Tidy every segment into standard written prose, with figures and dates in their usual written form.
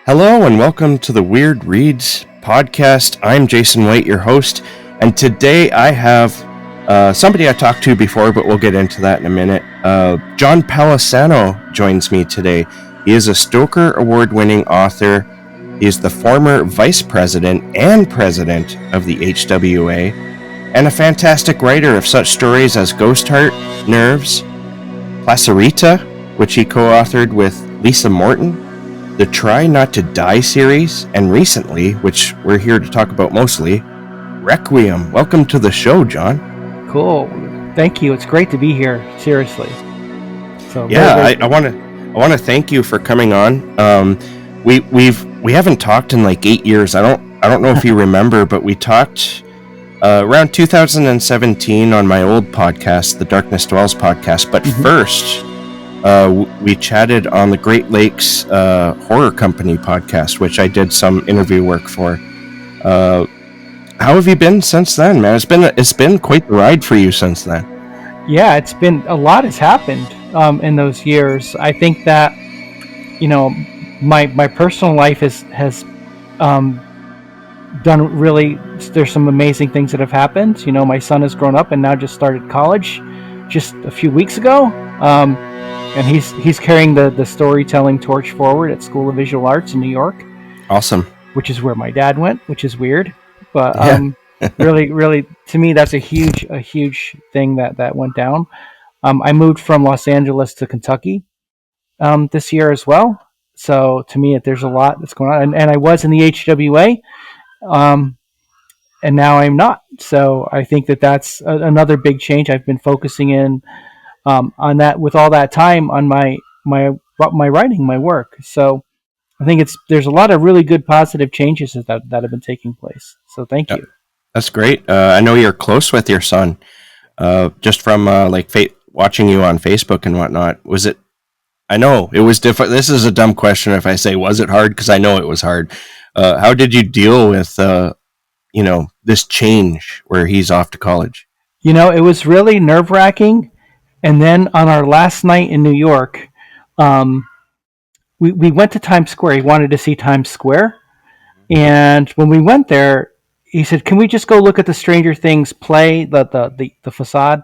Hello and welcome to the Weird Reads podcast. I'm Jason White, your host, and today I have somebody I talked to before, but we'll get into that in a minute. John Palisano joins me today. He is a Stoker Award-winning author. He is the former vice president and president of the HWA, and a fantastic writer of such stories as Ghost Heart, Nerves, Placerita, which he co-authored with Lisa Morton, the Try Not to Die series, and recently, which we're here to talk about mostly, Requiem. Welcome to the show, John. Cool. Thank you. It's great to be here. Seriously. So yeah, I want to thank you for coming on. We haven't talked in like 8 years. I don't know if you remember, but we talked around 2017 on my old podcast, the Darkness Dwells podcast. But first, we chatted on the Great Lakes Horror Company podcast, which I did some interview work for. How have you been since then, man? It's been quite the ride for you since then. Yeah, it's been a lot has happened in those years. I think that my personal life has done really. There's some amazing things that have happened. My son has grown up and now just started college just a few weeks ago. And he's carrying the storytelling torch forward at School of Visual Arts in New York. Awesome. Which is where my dad went, which is weird. But really, to me, that's a huge thing that went down. I moved from Los Angeles to Kentucky this year as well. So to me, there's a lot that's going on. And I was in the HWA, and now I'm not. So I think that's another big change. I've been focusing in on that with all that time on my writing, my work. So I think there's a lot of really good positive changes that have been taking place. So thank you. That's great. I know you're close with your son, just from watching you on Facebook and whatnot. Was it? I know it was different. This is a dumb question if I say was it hard, because I know it was hard. How did you deal with this change where he's off to college? It was really nerve-wracking. And then on our last night in New York, we went to Times Square. He wanted to see Times Square. And when we went there, he said, "Can we just go look at the Stranger Things play, the facade?"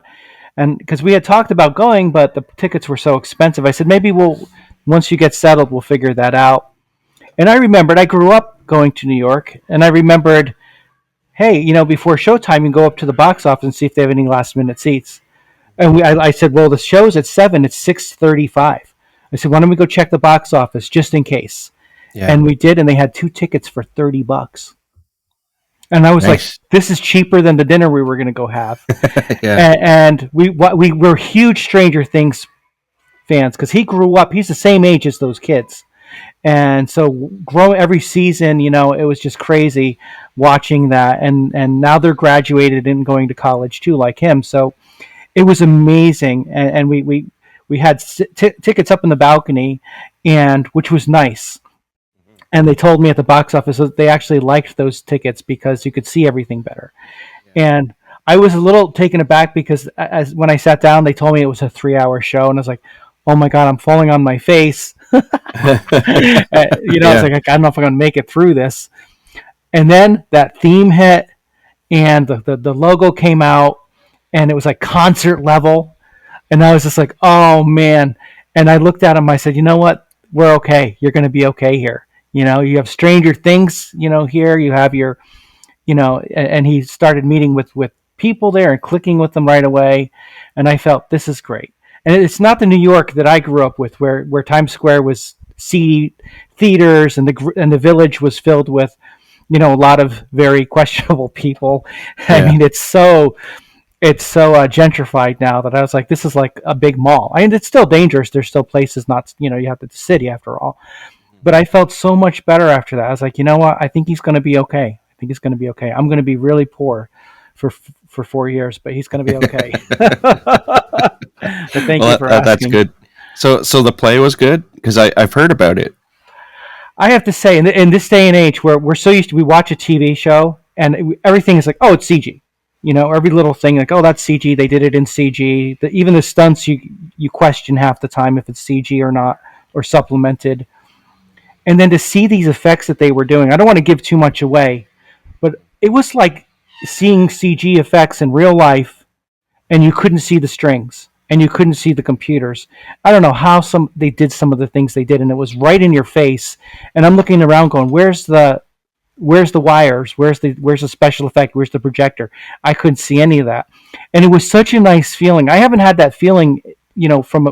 And because we had talked about going, but the tickets were so expensive, I said, maybe once you get settled, we'll figure that out. And I remembered, I grew up going to New York, and I remembered, hey, before showtime, you can go up to the box office and see if they have any last-minute seats. And I said, well, the show's at 7. It's 6:35. I said, why don't we go check the box office just in case? Yeah. And we did, and they had 2 tickets for $30. And I was like, this is cheaper than the dinner we were going to go have. Yeah. And we were huge Stranger Things fans because he grew up. He's the same age as those kids. And so grow every season, it was just crazy watching that. And now they're graduated and going to college too, like him. So it was amazing, and we had tickets up in the balcony, and which was nice. And they told me at the box office that they actually liked those tickets because you could see everything better. Yeah. And I was a little taken aback because when I sat down, they told me it was a 3-hour show, and I was like, "Oh my God, I'm falling on my face." I was like, I don't know if I'm going to make it through this. And then that theme hit, and the logo came out. And it was like concert level. And I was just like, oh, man. And I looked at him. I said, you know what? We're okay. You're going to be okay here. You have Stranger Things, here. You have your, and he started meeting with people there and clicking with them right away. And I felt this is great. And it's not the New York that I grew up with where Times Square was seedy theaters and the Village was filled with, a lot of very questionable people. Yeah. I mean, it's so gentrified now that I was like, this is like a big mall. I mean, it's still dangerous. There's still places not, you have the city after all. But I felt so much better after that. I was like, you know what? I think he's going to be okay. I'm going to be really poor for 4 years, but he's going to be okay. But thank you for asking. That's good. So the play was good? Because I've heard about it. I have to say, in this day and age where we're so used to, we watch a TV show and everything is like, oh, it's CG. Every little thing like, oh, that's CG. They did it in CG. Even the stunts, you question half the time if it's CG or not, or supplemented. And then to see these effects that they were doing, I don't want to give too much away, but it was like seeing CG effects in real life, and you couldn't see the strings and you couldn't see the computers. I don't know how they did some of the things they did, and it was right in your face. And I'm looking around, going, where's the wires? Where's the special effect? Where's the projector? I couldn't see any of that, and it was such a nice feeling. I haven't had that feeling, from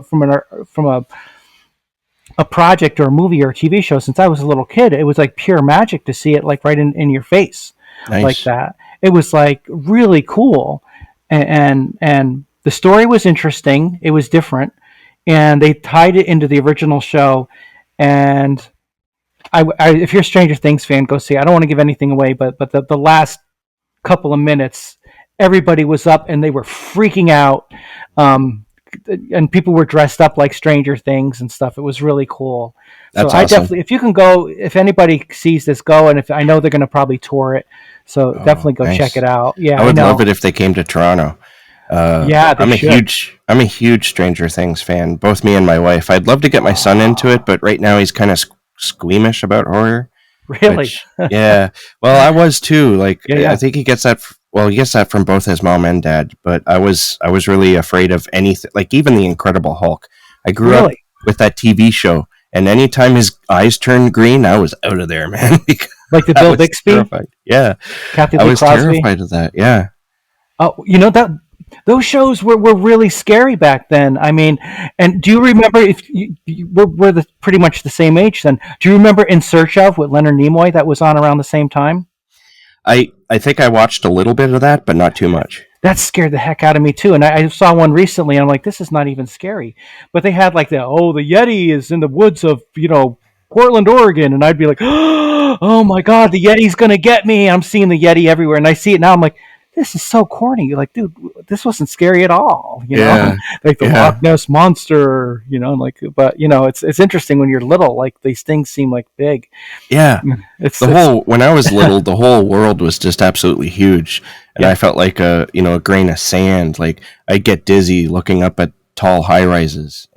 a project or a movie or a TV show since I was a little kid. It was like pure magic to see it like right in your face, like Nice. that. It was like really cool, and the story was interesting. It was different, and they tied it into the original show. And if you're a Stranger Things fan, go see it. I don't want to give anything away, but the last couple of minutes, everybody was up and they were freaking out. And people were dressed up like Stranger Things and stuff. It was really cool. So That's I awesome. definitely, if you can go, if anybody sees this, go. And if I know they're going to probably tour it, so Oh, definitely go check nice. it out. Yeah, I I would love know. it if they came to Toronto. Yeah, they should. I'm a huge Stranger Things fan. Both me and my wife. I'd love to get my son into it, but right now he's kind of squeamish about horror. Really? Which, yeah. Well, I was too. Like, Yeah, I yeah. think he gets that. Well, he gets that from both his mom and dad. But I was really afraid of anything. Like even the Incredible Hulk. I grew up Really? with that TV show, and anytime his eyes turned green, I was out of there, man. Because Like the I Bill was Bixby, terrified. Yeah, Kathy I Lee was Crosby. terrified of that. Yeah. Oh, that those shows were really scary back then. I mean, and do you remember, if we're pretty much the same age then? Do you remember In Search of with Leonard Nimoy that was on around the same time? I think I watched a little bit of that, but not too much. That scared the heck out of me too. And I saw one recently, and I'm like, this is not even scary. But they had like the Yeti is in the woods of Portland, Oregon, and I'd be like, oh my god, the Yeti's gonna get me. I'm seeing the Yeti everywhere, and I see it now. I'm like, this is so corny. You're like, dude, this wasn't scary at all. Yeah. Like the Yeah. Loch Ness monster. Like, but it's interesting when you're little. Like these things seem like big. Yeah. It's When I was little, the whole world was just absolutely huge, and I yeah, felt like a grain of sand. Like I get dizzy looking up at tall high rises,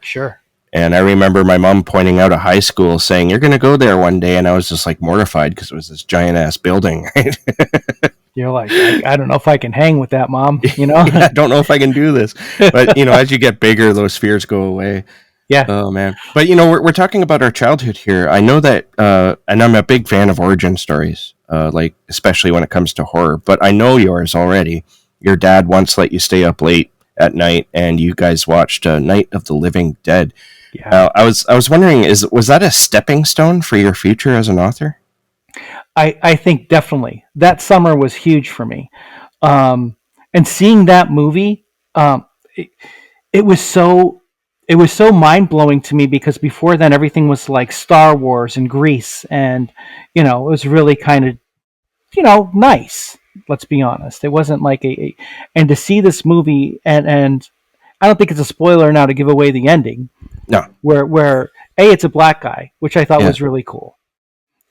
sure. and I remember my mom pointing out a high school, saying, "You're going to go there one day," and I was just like mortified because it was this giant ass building. Right? You're like, I don't know if I can hang with that, mom. Yeah, I don't know if I can do this, but as you get bigger, those fears go away. Yeah. Oh man! But we're talking about our childhood here. I know that, and I'm a big fan of origin stories, like especially when it comes to horror. But I know yours already. Your dad once let you stay up late at night, and you guys watched Night of the Living Dead. Yeah. I was wondering, was that a stepping stone for your future as an author? I think definitely that summer was huge for me. And seeing that movie, it, it was so mind blowing to me, because before then everything was like Star Wars and Grease, and it was really kind of nice. Let's be honest, it wasn't like and to see this movie, and I don't think it's a spoiler now to give away the ending, No. where it's a black guy, which I thought Yeah. was really cool.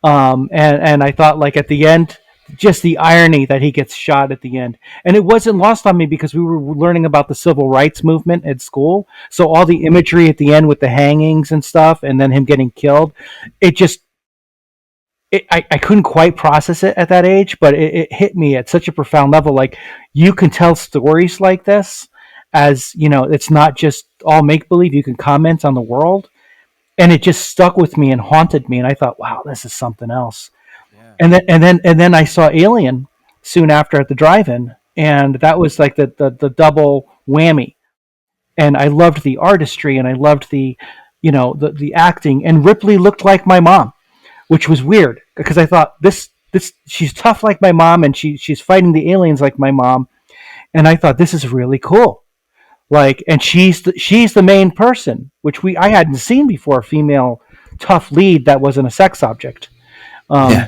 And I thought, like, at the end, just the irony that he gets shot at the end. And it wasn't lost on me because we were learning about the civil rights movement at school. So all the imagery at the end with the hangings and stuff, and then him getting killed, it just, I couldn't quite process it at that age, but it hit me at such a profound level. Like, you can tell stories like this as, it's not just all make believe. You can comment on the world. And it just stuck with me and haunted me. And I thought, wow, this is something else. Yeah. And then I saw Alien soon after at the drive-in, and that was like the double whammy. And I loved the artistry, and I loved the acting. And Ripley looked like my mom, which was weird, because I thought, this she's tough like my mom, and she's fighting the aliens like my mom. And I thought, this is really cool. Like, and she's the main person, which I hadn't seen before, a female tough lead that wasn't a sex object. Yeah.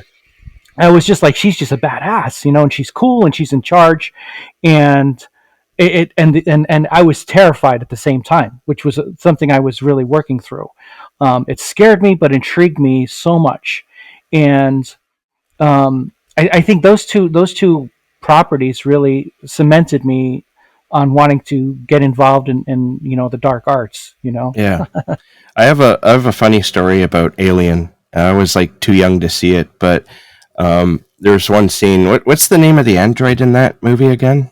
I was just like, she's just a badass, and she's cool and she's in charge, and and I was terrified at the same time, which was something I was really working through. It scared me, but intrigued me so much, and I think those two properties really cemented me on wanting to get involved in the dark arts. Yeah. I have a funny story about Alien. I was like too young to see it, but there's one scene. What's the name of the android in that movie again?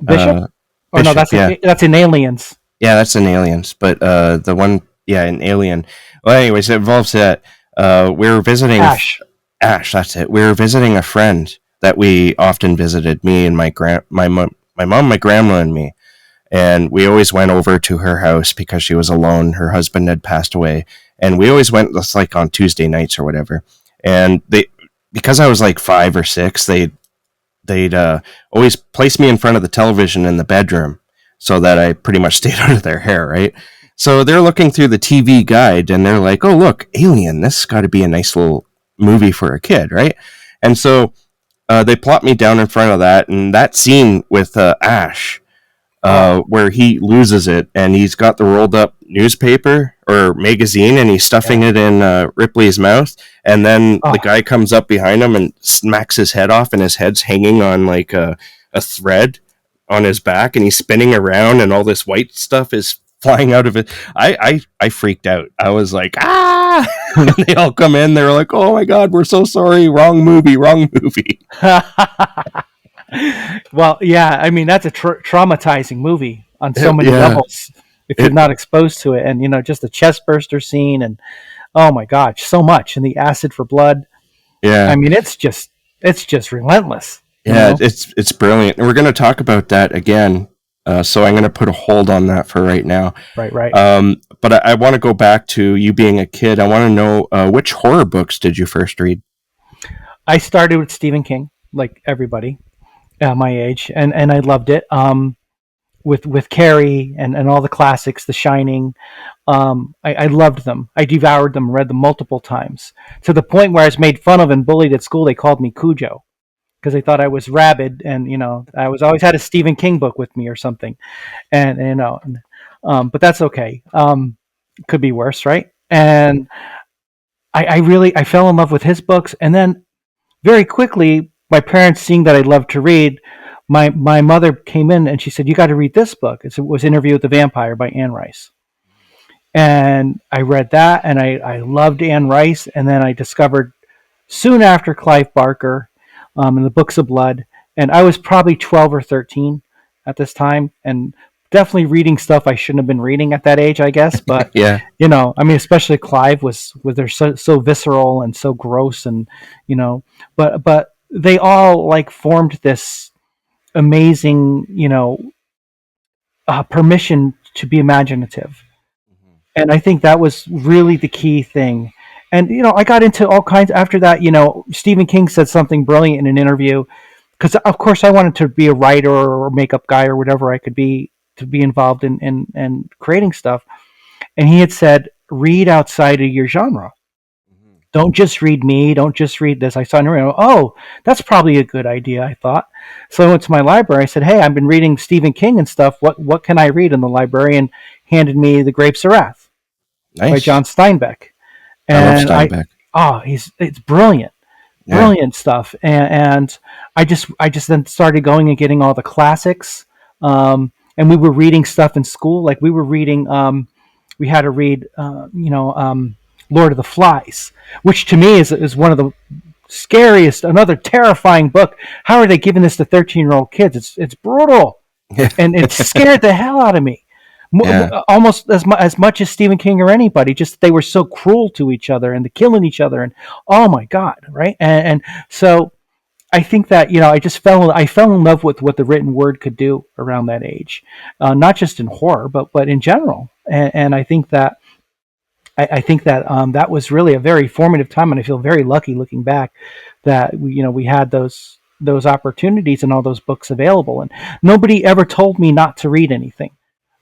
Bishop? Or no, Bishop. that's Yeah, that's in Aliens. yeah, that's in Aliens. But the one, yeah, in Alien. Well, anyways, it involves that we were visiting Ash. Ash. That's it. We were visiting a friend that we often visited. Me and my mom, my grandma, and me. And we always went over to her house because she was alone. Her husband had passed away, and we always went just like on Tuesday nights or whatever. And because I was like 5 or 6, they'd always place me in front of the television in the bedroom so that I pretty much stayed out of their hair, right? So they're looking through the TV guide and they're like, "Oh, look, Alien! This has got to be a nice little movie for a kid, right?" And so they plop me down in front of that, and that scene with Ash where he loses it and he's got the rolled up newspaper or magazine and he's stuffing it in Ripley's mouth. And then the guy comes up behind him and smacks his head off and his head's hanging on like a thread on his back and he's spinning around and all this white stuff is flying out of it. I freaked out. I was like, ah! And they all come in. They're like, "Oh my God, we're so sorry. Wrong movie, wrong movie." Well, yeah, I mean that's a traumatizing movie on so many levels if you're not exposed to it, and just the chest burster scene, and oh my God, so much, and the acid for blood. Yeah, I mean it's just relentless. Yeah, it's brilliant, and we're going to talk about that again. So I'm going to put a hold on that for right now. Right. But I want to go back to you being a kid. I want to know which horror books did you first read? I started with Stephen King, like everybody at my age, and I loved it. With Carrie and all the classics, The Shining, I loved them. I devoured them, read them multiple times, to the point where I was made fun of and bullied at school. They called me Cujo because they thought I was rabid, and I was always had a Stephen King book with me or something, and but that's okay. Could be worse, right? And I fell in love with his books, and then very quickly, my parents seeing that I loved to read, my mother came in and she said, "You got to read this book." It was Interview with the Vampire by Anne Rice. And I read that, and I loved Anne Rice. And then I discovered soon after Clive Barker in the Books of Blood. And I was probably 12 or 13 at this time, and definitely reading stuff I shouldn't have been reading at that age, I guess. But Yeah. I mean, especially Clive was they're so visceral and so gross, and but they all like formed this amazing permission to be imaginative, and I think that was really the key thing. And I got into all kinds after that. Stephen King said something brilliant in an interview, because of course I wanted to be a writer or makeup guy or whatever I could be to be involved in creating stuff. And he had said, read outside of your genre. Don't just read me. Don't just read this. I saw an interview. Oh, that's probably a good idea, I thought. So I went to my library. I said, "Hey, I've been reading Stephen King and stuff. What can I read?" And the librarian handed me The Grapes of Wrath by Nice. John Steinbeck. I love And Steinbeck. it's brilliant. Yeah. Brilliant stuff. And I just then started going and getting all the classics. And we were reading stuff in school. Like we were reading, we had to read, Lord of the Flies, which to me is one of the scariest, another terrifying book. How are they giving this to 13-year-old kids? It's brutal, and it scared the hell out of me. Almost as much as Stephen King or anybody. Just they were so cruel to each other and killing each other, and oh my God, right? And so I think that I fell in love with what the written word could do around that age, not just in horror, but in general. And I think that. I think that that was really a very formative time, and I feel very lucky looking back that we had those opportunities and all those books available, and nobody ever told me not to read anything,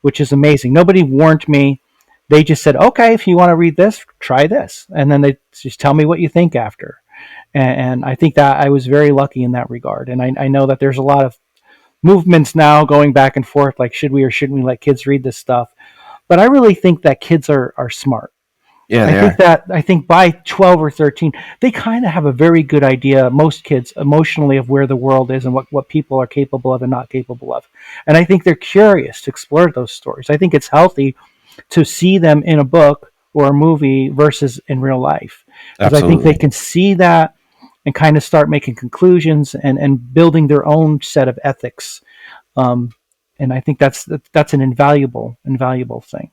which is amazing. Nobody warned me. They just said, "Okay, if you want to read this, try this," and then they just tell me what you think after. And I think that I was very lucky in that regard. And I know that there's a lot of movements now going back and forth, like should we or shouldn't we let kids read this stuff? But I really think that kids are smart. Yeah, they are. I think by 12 or 13, they kind of have a very good idea, most kids emotionally, of where the world is and what people are capable of and not capable of. And I think they're curious to explore those stories. I think it's healthy to see them in a book or a movie versus in real life, because I think they Absolutely. can see that and kind of start making conclusions and building their own set of ethics. Um, and I think that's an invaluable thing.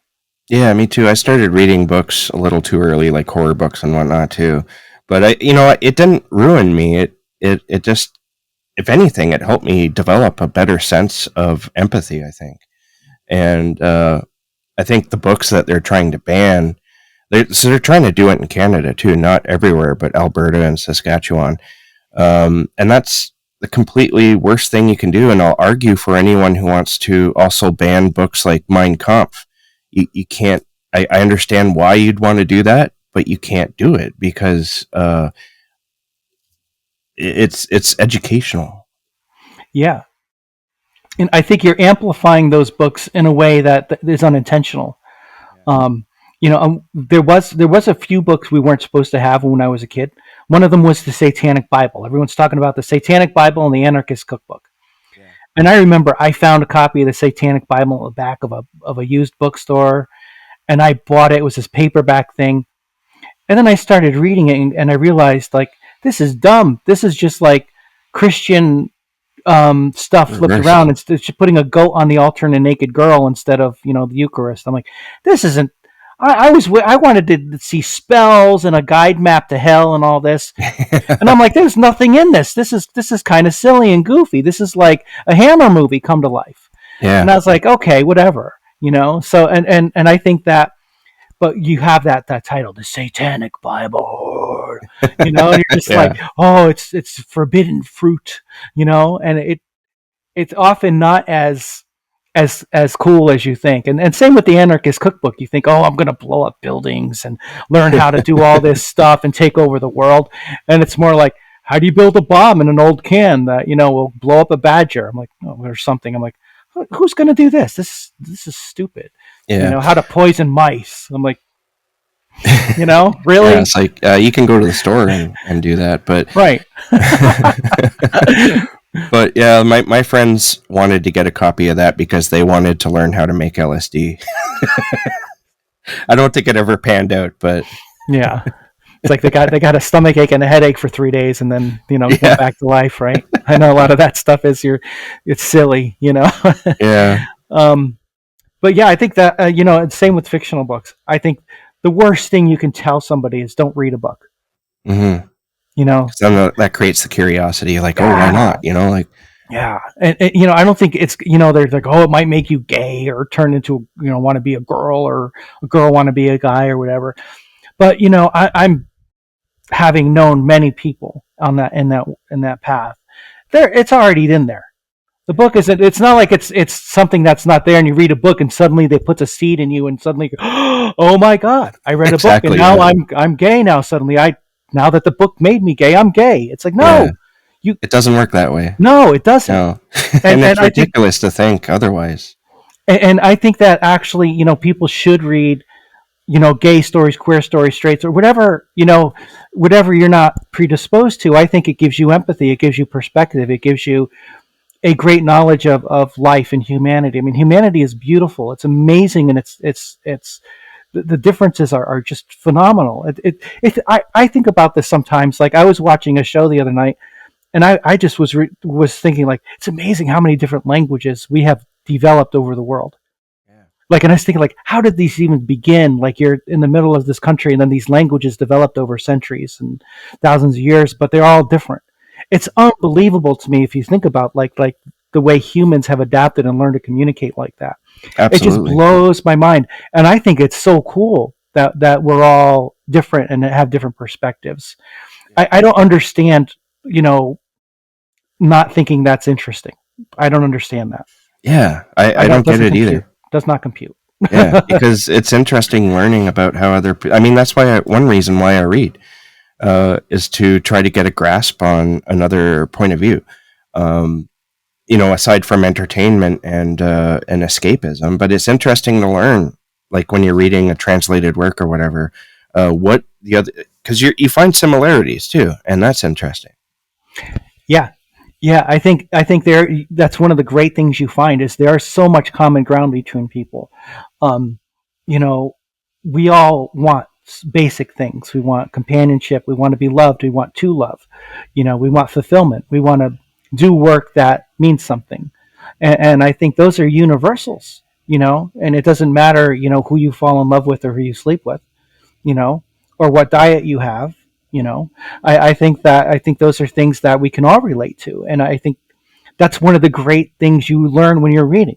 Yeah, me too. I started reading books a little too early, like horror books and whatnot too. But it didn't ruin me. It just, if anything, it helped me develop a better sense of empathy, I think. And I think the books that they're trying to ban, they're trying to do it in Canada too, not everywhere, but Alberta and Saskatchewan. And that's the completely worst thing you can do. And I'll argue for anyone who wants to also ban books like Mein Kampf. You can't. I understand why you'd want to do that, but you can't do it because it's educational. Yeah, and I think you're amplifying those books in a way that is unintentional. Um, there was a few books we weren't supposed to have when I was a kid. One of them was the Satanic Bible. Everyone's talking about the Satanic Bible and the Anarchist Cookbook. Yeah. And I remember I found a copy of the Satanic Bible in the back of a used bookstore, and I bought it. It was this paperback thing, and then I started reading it, and I realized, like, this is dumb. This is just like Christian stuff flipped Reverse. around. It's just putting a goat on the altar and a naked girl instead of the Eucharist. I'm like, this isn't. I wanted to see spells and a guide map to hell and all this, and I'm like, there's nothing in this. This is kind of silly and goofy. This is like a Hammer movie come to life. And Yeah. I was like, okay, whatever. So and I think that, but you have that title, the Satanic Bible, and you're just Yeah. like, oh, it's forbidden fruit, and it's often not as cool as you think. And same with the Anarchist Cookbook. You think, oh, I'm going to blow up buildings and learn how to do all this stuff and take over the world. And it's more like, how do you build a bomb in an old can that will blow up a badger? I'm like, oh, or something. I'm like, who's going to do this? This is stupid. Yeah. How to poison mice. I'm like, Yeah, really? it's like you can go to the store and do that, but Right. but yeah, my friends wanted to get a copy of that because they wanted to learn how to make LSD. I don't think it ever panned out, but Yeah. It's like they got a stomach ache and a headache for 3 days, and then went yeah, back to life, right? I know a lot of that stuff it's silly. yeah, um, but yeah, I think that it's same with fictional books. I think the worst thing you can tell somebody is don't read a book. mm-hmm. You know, Then that creates the curiosity, like, oh, why yeah, not? Like, yeah, and I don't think it's they're like, oh, it might make you gay or turn into want to be a girl, or a girl want to be a guy or whatever. But I'm having known many people on that in that path. It's already in there. The book isn't. It's not like it's something that's not there, and you read a book, and suddenly they put a seed in you, and suddenly, oh my God, I read a book, and exactly, now yeah, I'm gay now. Suddenly, now that the book made me gay, I'm gay. It's like, yeah. no, you It doesn't work that way. no, it doesn't. No, And and and it's I think ridiculous to think otherwise. and I think that actually, people should read, gay stories, queer stories, straights, or whatever, whatever you're not predisposed to. I think it gives you empathy. It gives you perspective. It gives you a great knowledge of life and humanity. I mean, humanity is beautiful. It's amazing, and it's the differences are just phenomenal. I think about this sometimes. Like, I was watching a show the other night, and I just was thinking, like, it's amazing how many different languages we have developed over the world. Yeah. Like, and I was thinking, like, how did these even begin? Like, you're in the middle of this country, and then these languages developed over centuries and thousands of years, but they're all different. It's unbelievable to me if you think about like the way humans have adapted and learned to communicate like that. It just Absolutely. blows my mind, and I think it's so cool that we're all different and have different perspectives. I don't understand, not thinking that's interesting. I don't understand that. Yeah, I That don't get doesn't it compute. either. Does not compute. Yeah, because it's interesting learning about how I mean, that's why one reason why I read is to try to get a grasp on another point of view. Aside from entertainment and escapism, but it's interesting to learn, like when you're reading a translated work or whatever, what the other, because you find similarities too, and that's interesting. Yeah, yeah. I think that's one of the great things you find is there is so much common ground between people. Um, you know, we all want basic things. We want companionship. We want to be loved. We want to love. We want fulfillment. We want to do work that means something. And I think those are universals. And it doesn't matter, who you fall in love with or who you sleep with, you know, or what diet you have. You know, I think those are things that we can all relate to, and I think that's one of the great things you learn when you're reading.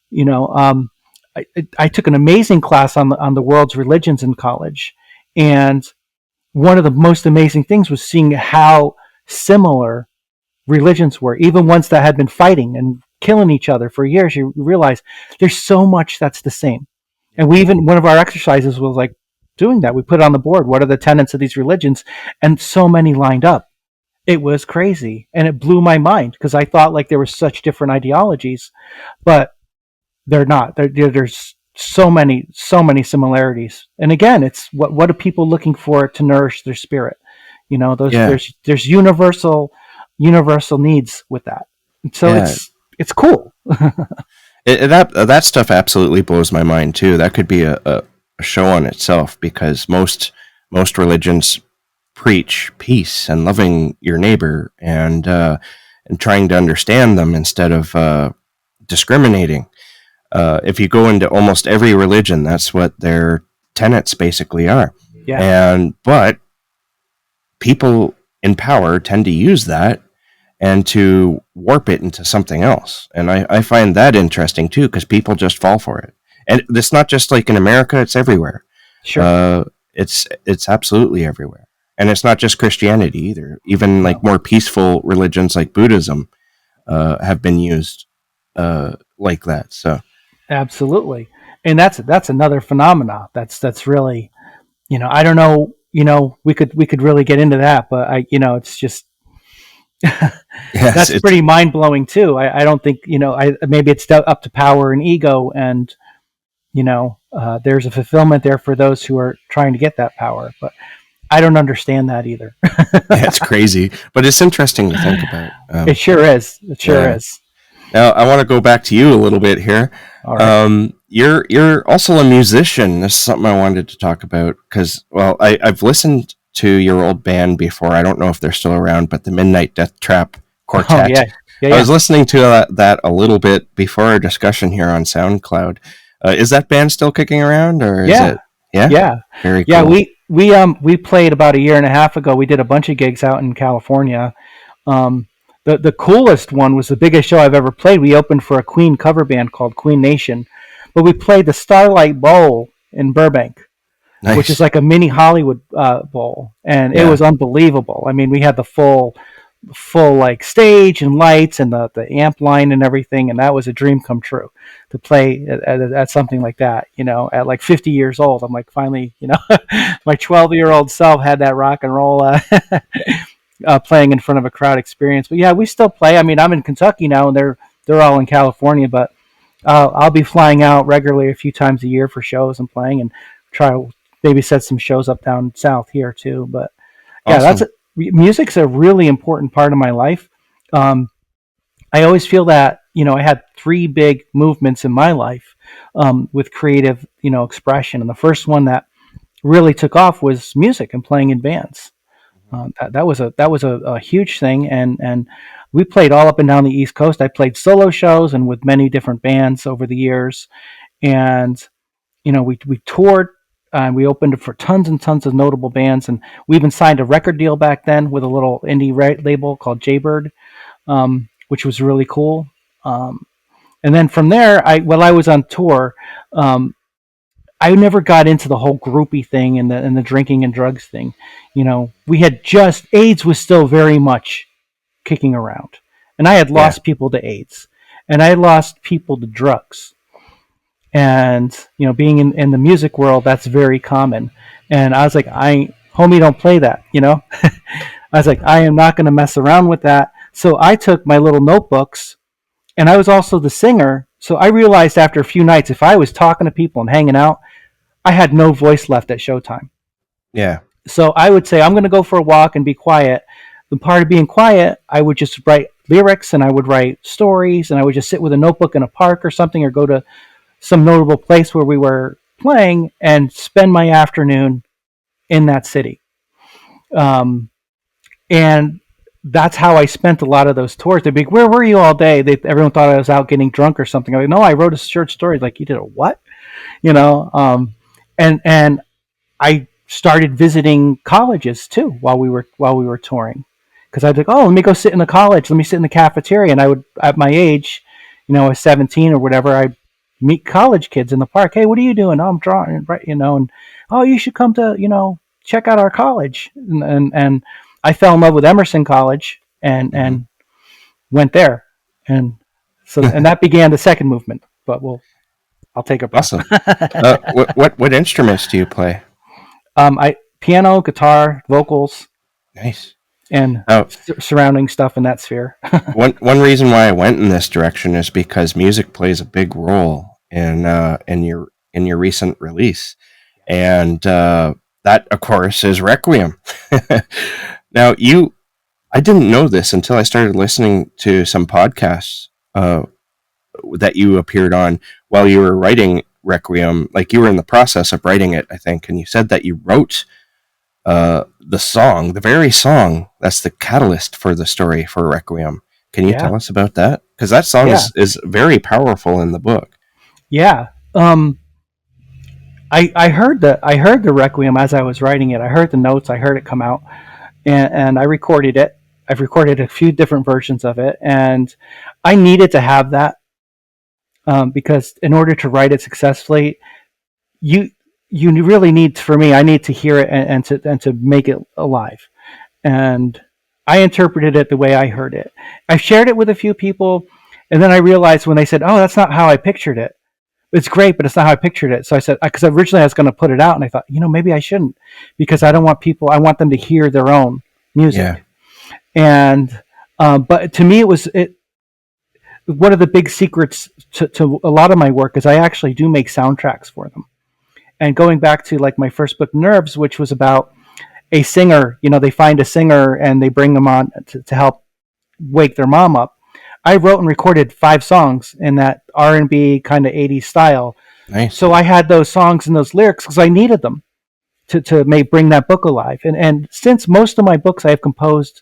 You know, I took an amazing class on the world's religions in college, and one of the most amazing things was seeing how similar religions were, even ones that had been fighting and killing each other for years. You realize there's so much that's the same. And we even, one of our exercises was like doing that. We put it on the board, what are the tenets of these religions? And so many lined up. It was crazy. And it blew my mind because I thought like there were such different ideologies, but they're not. There's so many similarities. And again, it's what are people looking for to nourish their spirit? There's universal needs with that. So Yeah. it's cool. That stuff absolutely blows my mind too. That could be a show on itself, because most religions preach peace and loving your neighbor, and trying to understand them instead of discriminating. If you go into almost every religion, that's what their tenets basically are. Yeah. But people in power tend to use that and to warp it into something else. And I find that interesting too, because people just fall for it. And it's not just like in America, it's everywhere. Sure. It's absolutely everywhere. And it's not just Christianity either. Even like more peaceful religions like Buddhism have been used like that. So Absolutely. And that's another phenomena. That's really, I don't know, we could really get into that, but it's just yes, that's pretty mind blowing too. I don't think, maybe it's up to power and ego, and there's a fulfillment there for those who are trying to get that power, but I don't understand that either. it's crazy, but it's interesting to think about. It sure is. It sure is. Now, I want to go back to you a little bit here. All right. You're also a musician. This is something I wanted to talk about because, well, I've listened to your old band before. I don't know if they're still around, but the Midnight Death Trap Quartet. Oh, yeah. I was listening to that a little bit before our discussion here on SoundCloud. Is that band still kicking around, or is it? Yeah. Yeah. Very cool. Yeah. We played about a year and a half ago. We did a bunch of gigs out in California. The coolest one was the biggest show I've ever played. We opened for a Queen cover band called Queen Nation, but we played the Starlight Bowl in Burbank, Nice. which is like a mini Hollywood bowl, and it was unbelievable. I mean, we had the full like stage and lights and the amp line and everything, and that was a dream come true to play at something like that. At like 50 years old, I'm like, finally, my 12-year-old self had that rock and roll. Playing in front of a crowd experience. But yeah, we still play. I mean, I'm in Kentucky now, and they're all in California, but I'll be flying out regularly a few times a year for shows and playing, and try to maybe set some shows up down south here too. But yeah, Awesome. music's a really important part of my life. I always feel that, I had three big movements in my life with creative, expression. And the first one that really took off was music and playing in bands. That was a huge thing, and we played all up and down the East Coast. I played solo shows and with many different bands over the years, and we toured. We opened for tons and tons of notable bands, and we even signed a record deal back then with a little indie label called Jaybird, which was really cool. And then from there, while I was on tour, I never got into the whole groupie thing and the drinking and drugs thing. We had AIDS was still very much kicking around, and I had lost people to AIDS, and I lost people to drugs. And being in the music world, that's very common. And I was like, homie, don't play that. I was like, I am not going to mess around with that. So I took my little notebooks, and I was also the singer. So I realized after a few nights, if I was talking to people and hanging out, I had no voice left at showtime. Yeah. So I would say, I'm going to go for a walk and be quiet. The part of being quiet, I would just write lyrics and I would write stories, and I would just sit with a notebook in a park or something, or go to some notable place where we were playing and spend my afternoon in that city. And that's how I spent a lot of those tours. They'd be like, "Where were you all day?" Everyone thought I was out getting drunk or something. I'm like, "No, I wrote a short story." Like, "You did a what?" You know? And I started visiting colleges too while we were touring, because I'd like, "Oh, let me go sit in the college. Let me sit in the cafeteria." And I would, at my age, I was 17 or whatever, I'd meet college kids in the park. "Hey, what are you doing?" "Oh, I'm drawing," right? And, "Oh, you should come to, check out our college." And I fell in love with Emerson College and went there. And so, and that began the second movement, but I'll take a breath. Awesome. What instruments do you play? I piano, guitar, vocals, Nice. and surrounding stuff in that sphere. One reason why I went in this direction is because music plays a big role in your recent release, and that, of course, is Requiem. Now, I didn't know this until I started listening to some podcasts that you appeared on while you were writing Requiem. Like, you were in the process of writing it, I think, and you said that you wrote the very song that's the catalyst for the story for Requiem. Can you tell us about that? Because that song is very powerful in the book. Yeah. I heard the Requiem as I was writing it. I heard the notes. I heard it come out, and I recorded it. I've recorded a few different versions of it, and I needed to have that because in order to write it successfully, you really need, for me, I need to hear it and to make it alive. And I interpreted it the way I heard it. I shared it with a few people, and then I realized when they said, "Oh, that's not how I pictured it. It's great, but it's not how I pictured it." So I said, because originally I was going to put it out, and I thought, maybe I shouldn't, because I want them to hear their own music. Yeah. And but to me, one of the big secrets to a lot of my work is I actually do make soundtracks for them. And going back to like my first book, Nerves, which was about a singer, they find a singer and they bring them on to help wake their mom up. I wrote and recorded 5 songs in that R&B kind of 80s style. Nice. So I had those songs and those lyrics because I needed them to bring that book alive. And since most of my books I have composed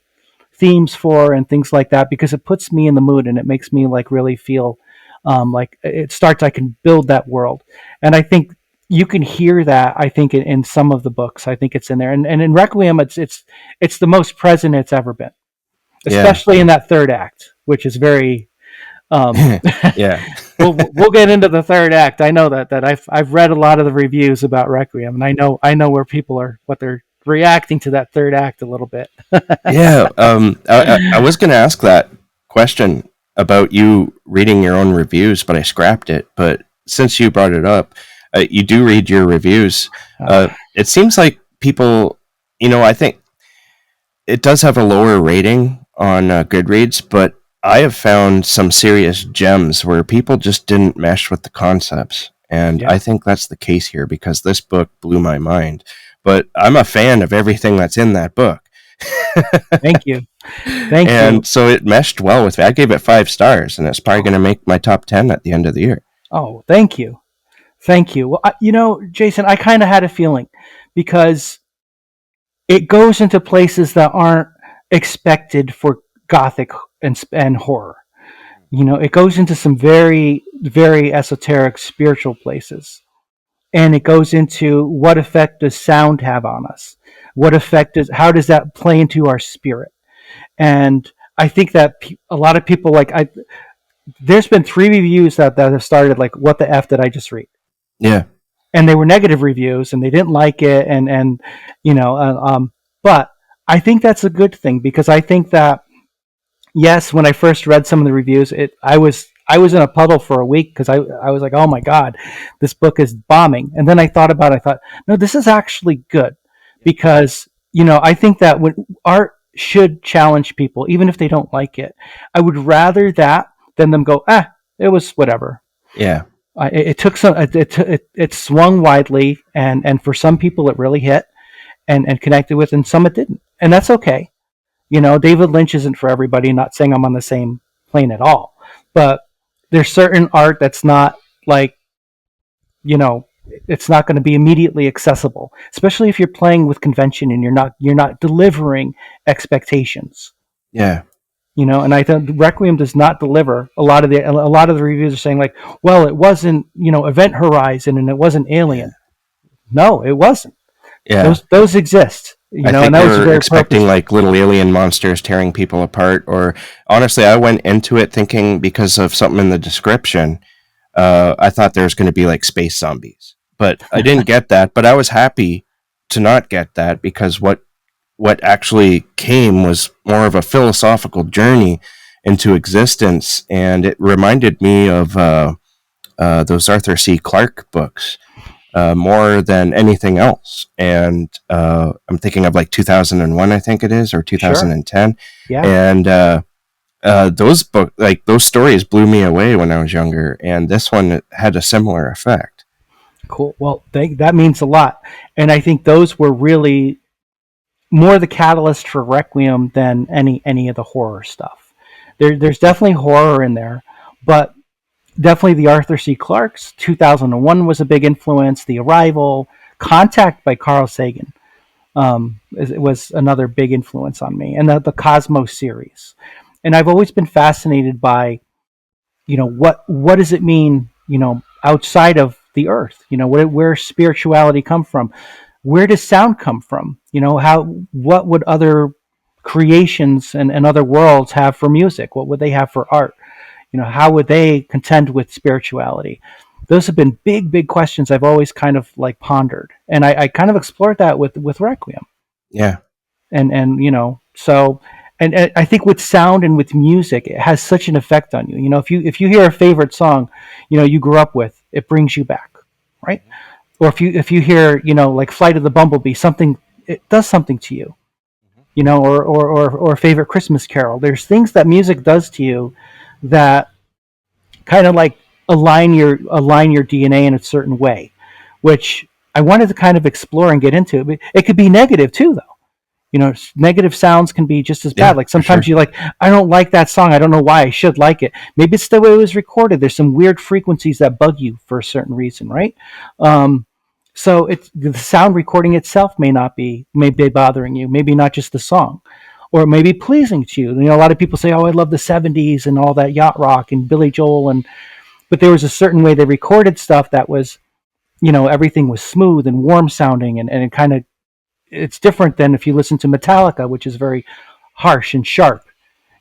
themes for and things like that, because it puts me in the mood and it makes me like really feel like I can build that world. And I think you can hear that, I think, in some of the books. I think it's in there. And in Requiem, it's the most present it's ever been, especially in that third act, which is very... yeah. we'll get into the third act. I know that I've read a lot of the reviews about Requiem, and I know where people are, what they're reacting to that third act a little bit. Yeah. I was going to ask that question about you reading your own reviews, but I scrapped it. But since you brought it up, you do read your reviews. It seems like people, I think it does have a lower rating on Goodreads, but I have found some serious gems where people just didn't mesh with the concepts. And I think that's the case here, because this book blew my mind. But I'm a fan of everything that's in that book. Thank you. And so it meshed well with me. I gave it 5 stars, and it's probably going to make my top 10 at the end of the year. Oh, thank you. Thank you. Well, Jason, I kind of had a feeling, because it goes into places that aren't expected for gothic and horror. It goes into some very, very esoteric spiritual places. And it goes into what effect does sound have on us? How does that play into our spirit? And I think that a lot of people, there's been 3 reviews that have started like, "What the F did I just read?" Yeah. And they were negative reviews and they didn't like it. But I think that's a good thing, because I think that, yes, when I first read some of the reviews, I was in a puddle for a week, because I was like, "Oh my God, this book is bombing." And then I thought, no, this is actually good, because, I think that when art should challenge people, even if they don't like it. I would rather that than them go, it was whatever. Yeah. It took some, it swung widely, and for some people it really hit. and connected with, and some it didn't, and that's okay. David Lynch isn't for everybody. Not saying I'm on the same plane at all, but there's certain art that's not like, it's not going to be immediately accessible, especially if you're playing with convention and you're not delivering expectations. Yeah. And I think Requiem does not deliver. A lot of the reviews are saying like, well, it wasn't, Event Horizon and it wasn't Alien. No, it wasn't. Yeah. Those exist. I think and that was they were very expecting purposeful. like little alien monsters tearing people apart. Or honestly, I went into it thinking, because of something in the description, I thought there was going to be like space zombies, but I didn't get that. But I was happy to not get that, because what actually came was more of a philosophical journey into existence, and it reminded me of those Arthur C. Clarke books. More than anything else. And I'm thinking of like 2001, I think it is, or 2010. Sure. Yeah. And those stories blew me away when I was younger, and this one had a similar effect. Cool. Well, that means a lot. And I think those were really more the catalyst for Requiem than any of the horror stuff. There's definitely horror in there, but definitely the Arthur C. Clarke's 2001 was a big influence. The Arrival, Contact by Carl Sagan, it was another big influence on me, and the Cosmos series. And I've always been fascinated by, what does it mean, outside of the earth? Where spirituality come from? Where does sound come from? What would other creations and other worlds have for music? What would they have for art? How would they contend with spirituality? Those have been big questions I've always kind of like pondered, and I kind of explored that with Requiem. Yeah. And so, and I think with sound and with music, it has such an effect on you. If you hear a favorite song, you grew up with, it brings you back, right? Or if you hear, like Flight of the Bumblebee, it does something to you, or a favorite Christmas carol. There's things that music does to you that kind of like align your DNA in a certain way, which I wanted to kind of explore and get into. It could be negative too, though. Negative sounds can be just as bad. Yeah, like sometimes sure. you're like, I don't like that song. I don't know why. I should like it. Maybe it's the way it was recorded. There's some weird frequencies that bug you for a certain reason, right? So it's the sound recording itself may be bothering you. Maybe not just the song. Or it may be pleasing to you. A lot of people say, "Oh, I love the '70s and all that yacht rock and Billy Joel," but there was a certain way they recorded stuff that was, everything was smooth and warm sounding, and it kind of, it's different than if you listen to Metallica, which is very harsh and sharp.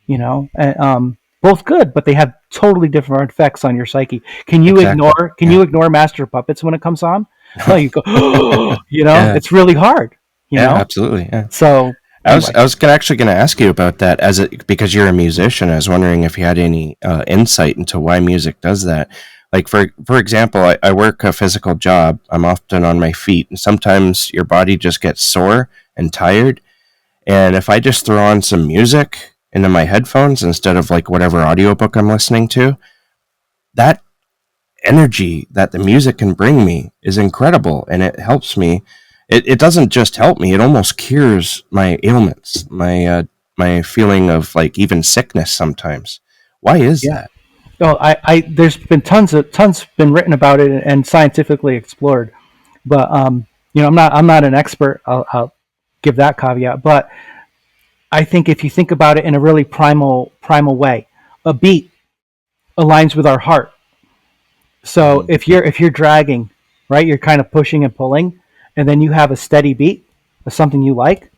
Both good, but they have totally different effects on your psyche. Can you ignore Master of Puppets when it comes on? No, you go, Yeah. It's really hard. Yeah, absolutely. Yeah. So. Anyway. I was actually going to ask you about that because you're a musician. I was wondering if you had any insight into why music does that. Like for example, I work a physical job. I'm often on my feet, and sometimes your body just gets sore and tired. And if I just throw on some music into my headphones instead of like whatever audiobook I'm listening to, that energy that the music can bring me is incredible, and it helps me. It doesn't just help me; it almost cures my ailments, my feeling of like even sickness sometimes. Why is that? Oh, there's been tons been written about it and scientifically explored, but I'm not an expert. I'll give that caveat, but I think if you think about it in a really primal way, a beat aligns with our heart. So if you're dragging, right, you're kind of pushing and pulling, and then you have a steady beat of something you like,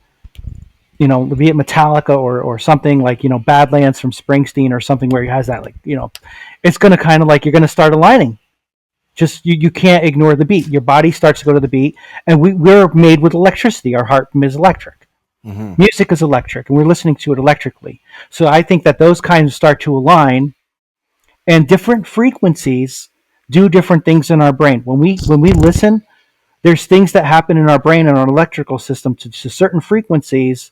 be it Metallica or something like, Badlands from Springsteen or something where he has that, like, it's going to kind of like, you're going to start aligning. Just, you can't ignore the beat. Your body starts to go to the beat, and we're made with electricity. Our heart is electric. Mm-hmm. Music is electric, and we're listening to it electrically. So I think that those kinds start to align, and different frequencies do different things in our brain. When we listen, there's things that happen in our brain and our electrical system to certain frequencies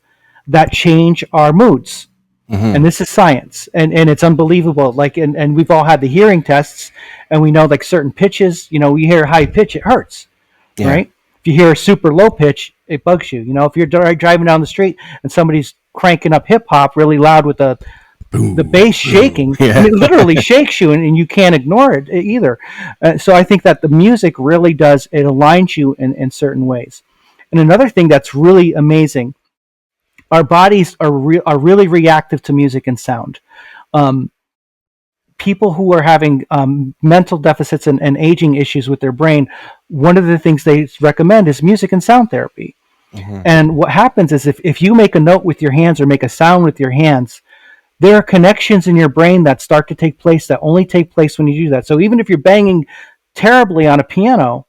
that change our moods. Mm-hmm. And this is science, and it's unbelievable. Like, and we've all had the hearing tests, and we know like certain pitches, we hear high pitch, it hurts, right? if you hear a super low pitch, it bugs you. You know, if you're driving down the street and somebody's cranking up hip hop really loud with the Boom, bass boom. shaking, I Yeah. mean, it literally shakes you, and you can't ignore it either. So I think that the music really does, it aligns you in certain ways. And another thing that's really amazing, our bodies are really reactive to music and sound. Um, People who are having mental deficits and aging issues with their brain, one of the things they recommend is music and sound therapy. Mhm. And what happens is if you make a note with your hands or make a sound with your hands, there are connections in your brain that start to take place that only take place when you do that. So even if you're banging terribly on a piano,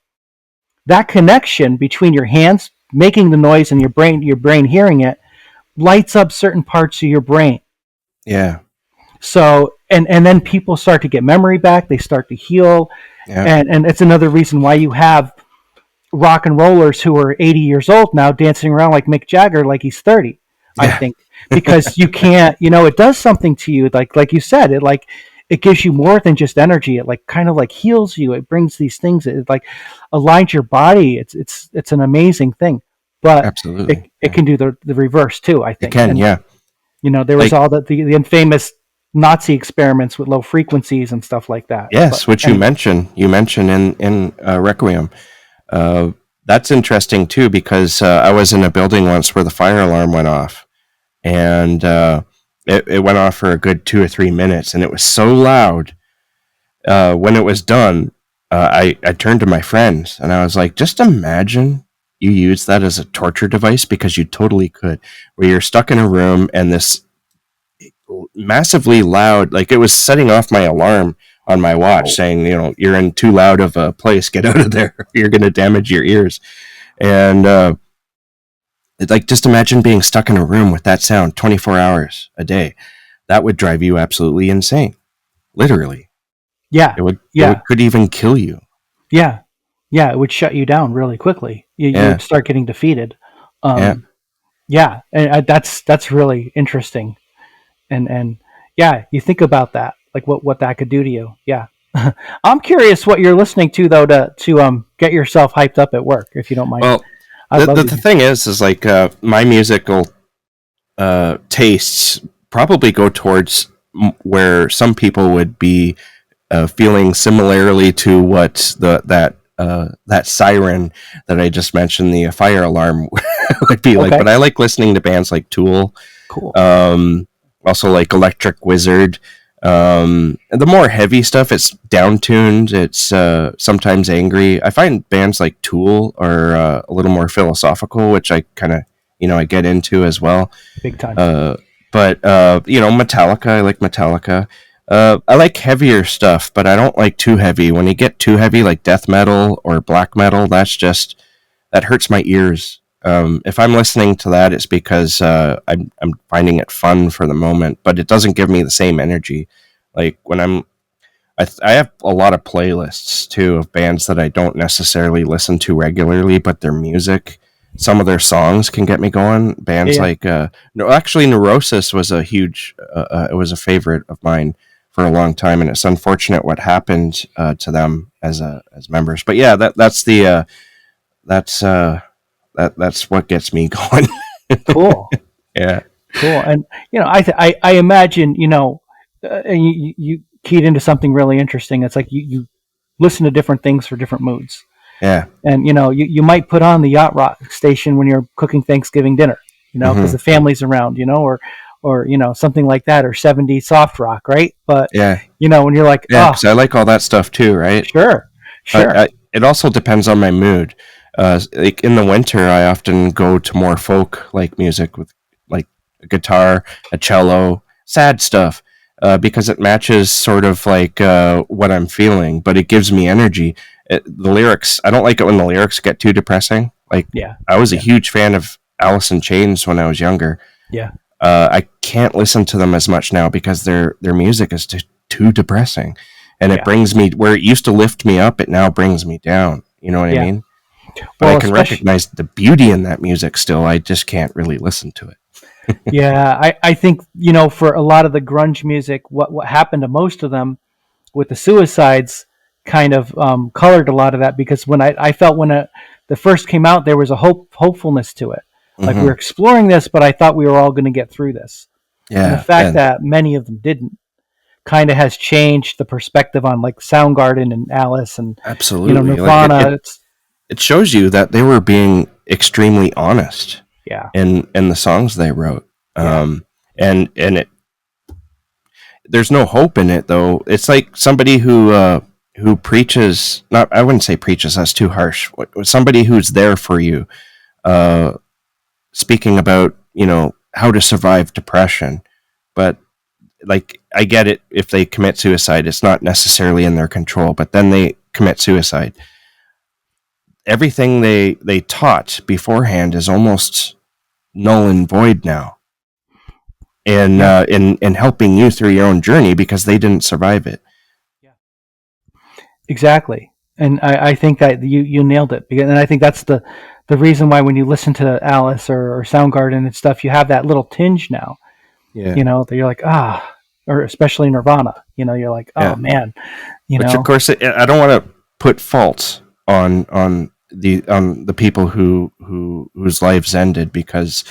that connection between your hands making the noise and your brain hearing it, lights up certain parts of your brain. Yeah. So and then people start to get memory back, they start to heal, Yeah. and it's another reason why you have rock and rollers who are 80 years old now dancing around like Mick Jagger like he's 30. I Yeah. think because you can't, it does something to you, like you said, it gives you more than just energy. It like kind of like heals you. It brings these things. It like aligns your body. It's an amazing thing, but Absolutely. it can do the reverse too, I It think. can. And Yeah. there was Like, all the infamous Nazi experiments with low frequencies and stuff like that. But yes, which you anyway, mentioned. You mentioned in Requiem. Uh, that's interesting too because I was in a building once where the fire alarm went off, and it went off for a good 2 or 3 minutes, and it was so loud. When it was done, I turned to my friends and I was like, just imagine you use that as a torture device, because you totally could, where you're stuck in a room and this massively loud, like it was setting off my alarm on my watch saying, you're in too loud of a place, get out of there, you're going to damage your ears. And like, just imagine being stuck in a room with that sound 24 hours a day. That would drive you absolutely insane, literally. yeah, It could even kill you. yeah, yeah. It would shut you down really quickly. You Yeah. would start getting defeated. Yeah. Yeah, and that's really interesting. And yeah, you think about that, like what that could do to you. Yeah. I'm curious what you're listening to though to get yourself hyped up at work, if you don't mind. Well, I'd love the to. thing is like my musical tastes probably go towards where some people would be feeling similarly to what that siren that I just mentioned, the fire alarm, would be like. Okay. But I like listening to bands like Tool, Cool. also like Electric Wizard. And the more heavy stuff, it's downtuned. It's sometimes angry. I find bands like Tool are a little more philosophical, which I kind of I get into as well. Big time. But Metallica. I like Metallica. I like heavier stuff, but I don't like too heavy. When you get too heavy, like death metal or black metal, that hurts my ears. If I'm listening to that, it's because I'm finding it fun for the moment, but it doesn't give me the same energy. Like when I have a lot of playlists too of bands that I don't necessarily listen to regularly, but their music, some of their songs can get me going. Bands like no, actually, Neurosis was a huge, it was a favorite of mine for a long time, and it's unfortunate what happened to them as members. But yeah, that's what gets me going. Cool. Yeah. Cool. And I imagine and you keyed into something really interesting. It's like you listen to different things for different moods. Yeah. And you might put on the yacht rock station when you're cooking Thanksgiving dinner, because the family's around, or something like that, or 70s soft rock, right? But Yeah. when you're like, Yeah, because I like all that stuff too, right? Sure. It also depends on my mood. Like in the winter, I often go to more folk like music with like a guitar, a cello, sad stuff, because it matches sort of like what I'm feeling, but it gives me energy. The lyrics, I don't like it when the lyrics get too depressing. Like, I was a huge fan of Alice in Chains when I was younger. Yeah. I can't listen to them as much now because their music is too depressing, and it brings me where it used to lift me up. It now brings me down. You know what I mean? But I can recognize the beauty in that music still. I just can't really listen to it. Yeah, I think for a lot of the grunge music, what happened to most of them with the suicides kind of colored a lot of that, because when I felt when that first came out, there was a hopefulness to it. Like Mm-hmm. we're exploring this, but I thought we were all going to get through this. And the Yeah, fact and that many of them didn't kind of has changed the perspective on like Soundgarden and Alice and absolutely. Like Nirvana. it shows you that they were being extremely honest Yeah, in the songs they wrote. yeah, And it there's no hope in it though. It's like somebody who preaches, not, I wouldn't say preaches, that's too harsh. Somebody who's there for you, uh speaking about, how to survive depression. But like, I get it, if they commit suicide, it's not necessarily in their control, but then they commit suicide. Everything they taught beforehand is almost null and void now in yeah, in helping you through your own journey, because they didn't survive it. yeah. Exactly. And I think that you nailed it. And I think that's the reason why when you listen to Alice or Soundgarden and stuff, you have that little tinge now. Yeah, That you're like, or especially Nirvana. You're like, oh yeah. man. Which of course, I don't want to put fault on the people whose lives ended, because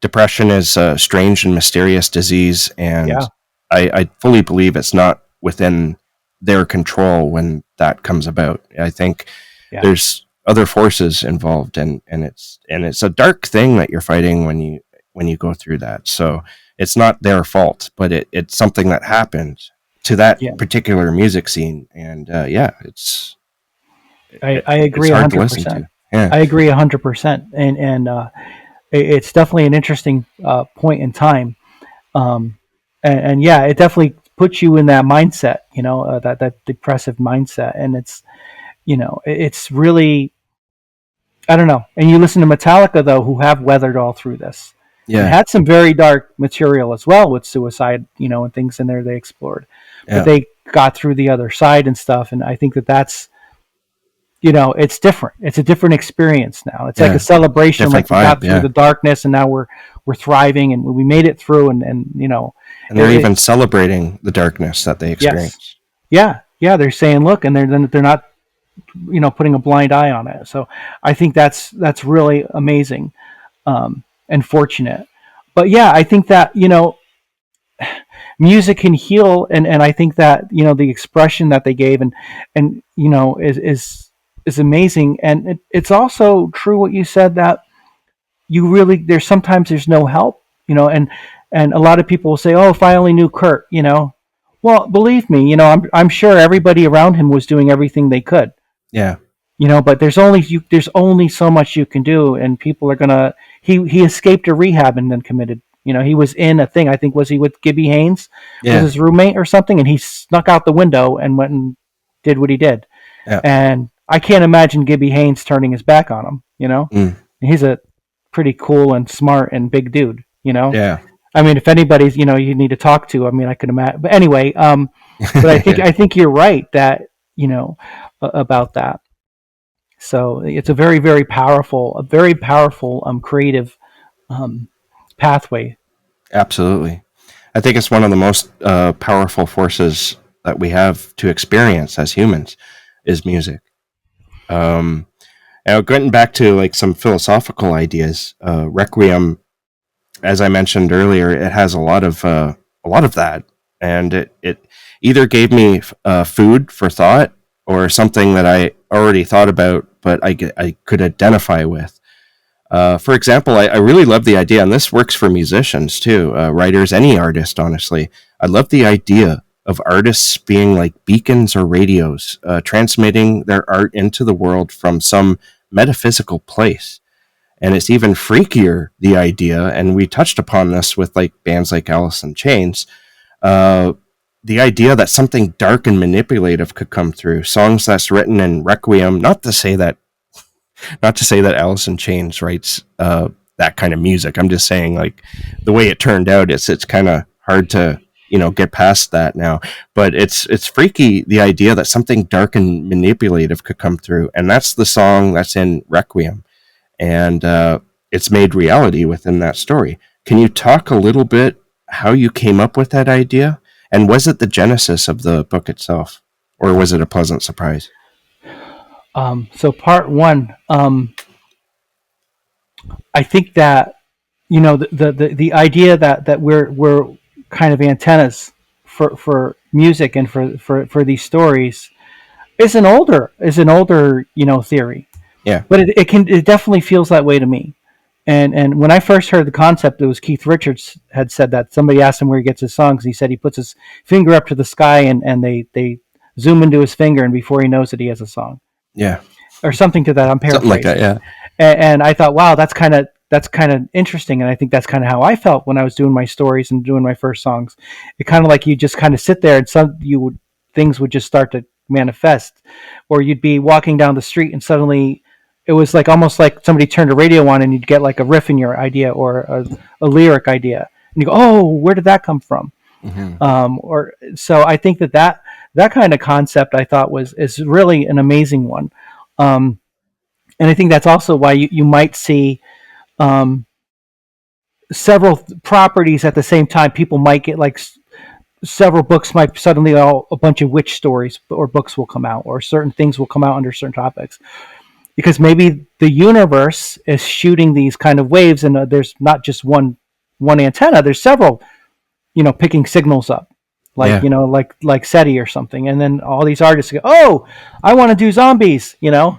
depression is a strange and mysterious disease, and Yeah, I fully believe it's not within their control when that comes about. I think yeah, there's other forces involved, and it's a dark thing that you're fighting when you go through that. So it's not their fault, but it's something that happened to that yeah. particular music scene, and it's I it's agree hard to listen 100%. to. Yeah, I agree 100%. And it's definitely an interesting point in time. Um, and yeah, it definitely puts you in that mindset, that depressive mindset. And it's really, I don't know. And you listen to Metallica though, who have weathered all through this and yeah, had some very dark material as well with suicide, and things in there they explored, but yeah, they got through the other side and stuff. And I think that's, it's different. It's a different experience now. It's like a yeah. celebration. Different Like we got vibe. through Yeah, the darkness and now we're thriving and we made it through. And and they're it even celebrating the darkness that they yes, experienced. yeah, yeah. They're saying, look, and they're not, putting a blind eye on it. So I think that's really amazing, and fortunate. But yeah, I think that, music can heal. And I think that, the expression that they gave and, is amazing. And it's also true what you said that you really, there's no help, and a lot of people will say, oh, if I only knew Kurt, well, believe me, I'm sure everybody around him was doing everything they could, Yeah, but there's only so much you can do. And people are gonna, he escaped a rehab and then committed, he was in a thing, I think, was he with Gibby Haynes, was yeah, his roommate or something, and he snuck out the window and went and did what he did. yeah. And I can't imagine Gibby Haynes turning his back on him. Mm, He's a pretty cool and smart and big dude. yeah, I mean, if anybody's, you need to talk to, I mean, I could imagine. But anyway, but I think yeah. I think you're right that, about that. So it's a very powerful, creative, um, pathway. Absolutely. I think it's one of the most powerful forces that we have to experience as humans is music. Um, Now, getting back to like some philosophical ideas, Requiem, as I mentioned earlier, it has a lot of that, and it either gave me food for thought or something that I already thought about, but I could identify with. For example, I really love the idea, and this works for musicians too, writers, any artist, honestly. I love the idea of artists being like beacons or radios, transmitting their art into the world from some metaphysical place. And it's even freakier, the idea, and we touched upon this with like bands like Alice in Chains, uh, the idea that something dark and manipulative could come through. Songs that's written in Requiem, not to say that Alice in Chains writes that kind of music. I'm just saying, like, the way it turned out, it's kind of hard to get past that now. But it's freaky, the idea that something dark and manipulative could come through, and that's the song that's in Requiem, and it's made reality within that story. Can you talk a little bit how you came up with that idea, and was it the genesis of the book itself, or was it a pleasant surprise? So part one, I think that the idea that we're kind of antennas for music and for these stories is an older theory, Yeah. but it definitely feels that way to me. And when I first heard the concept, it was Keith Richards had said that. Somebody asked him where he gets his songs. He said he puts his finger up to the sky and they zoom into his finger, and before he knows it, he has a song Yeah. or something to that. I'm Something like paraphrasing. that. Yeah. And I thought, wow, that's kind of interesting. And I think that's kind of how I felt when I was doing my stories and doing my first songs. It kind of like you just kind of sit there and things would just start to manifest, or you'd be walking down the street and suddenly it was like almost like somebody turned a radio on and you'd get like a riff in your idea or a lyric idea, and you go, oh, where did that come from? Mm-hmm. Or so I think that kind of concept I thought is really an amazing one. And I think that's also why you might see several properties at the same time. People might get like several books might suddenly all a bunch of witch stories or books will come out, or certain things will come out under certain topics, because maybe the universe is shooting these kind of waves, and there's not just one antenna. There's several, picking signals up, like Yeah. like SETI or something, and then all these artists go, oh, I want to do zombies, Yeah.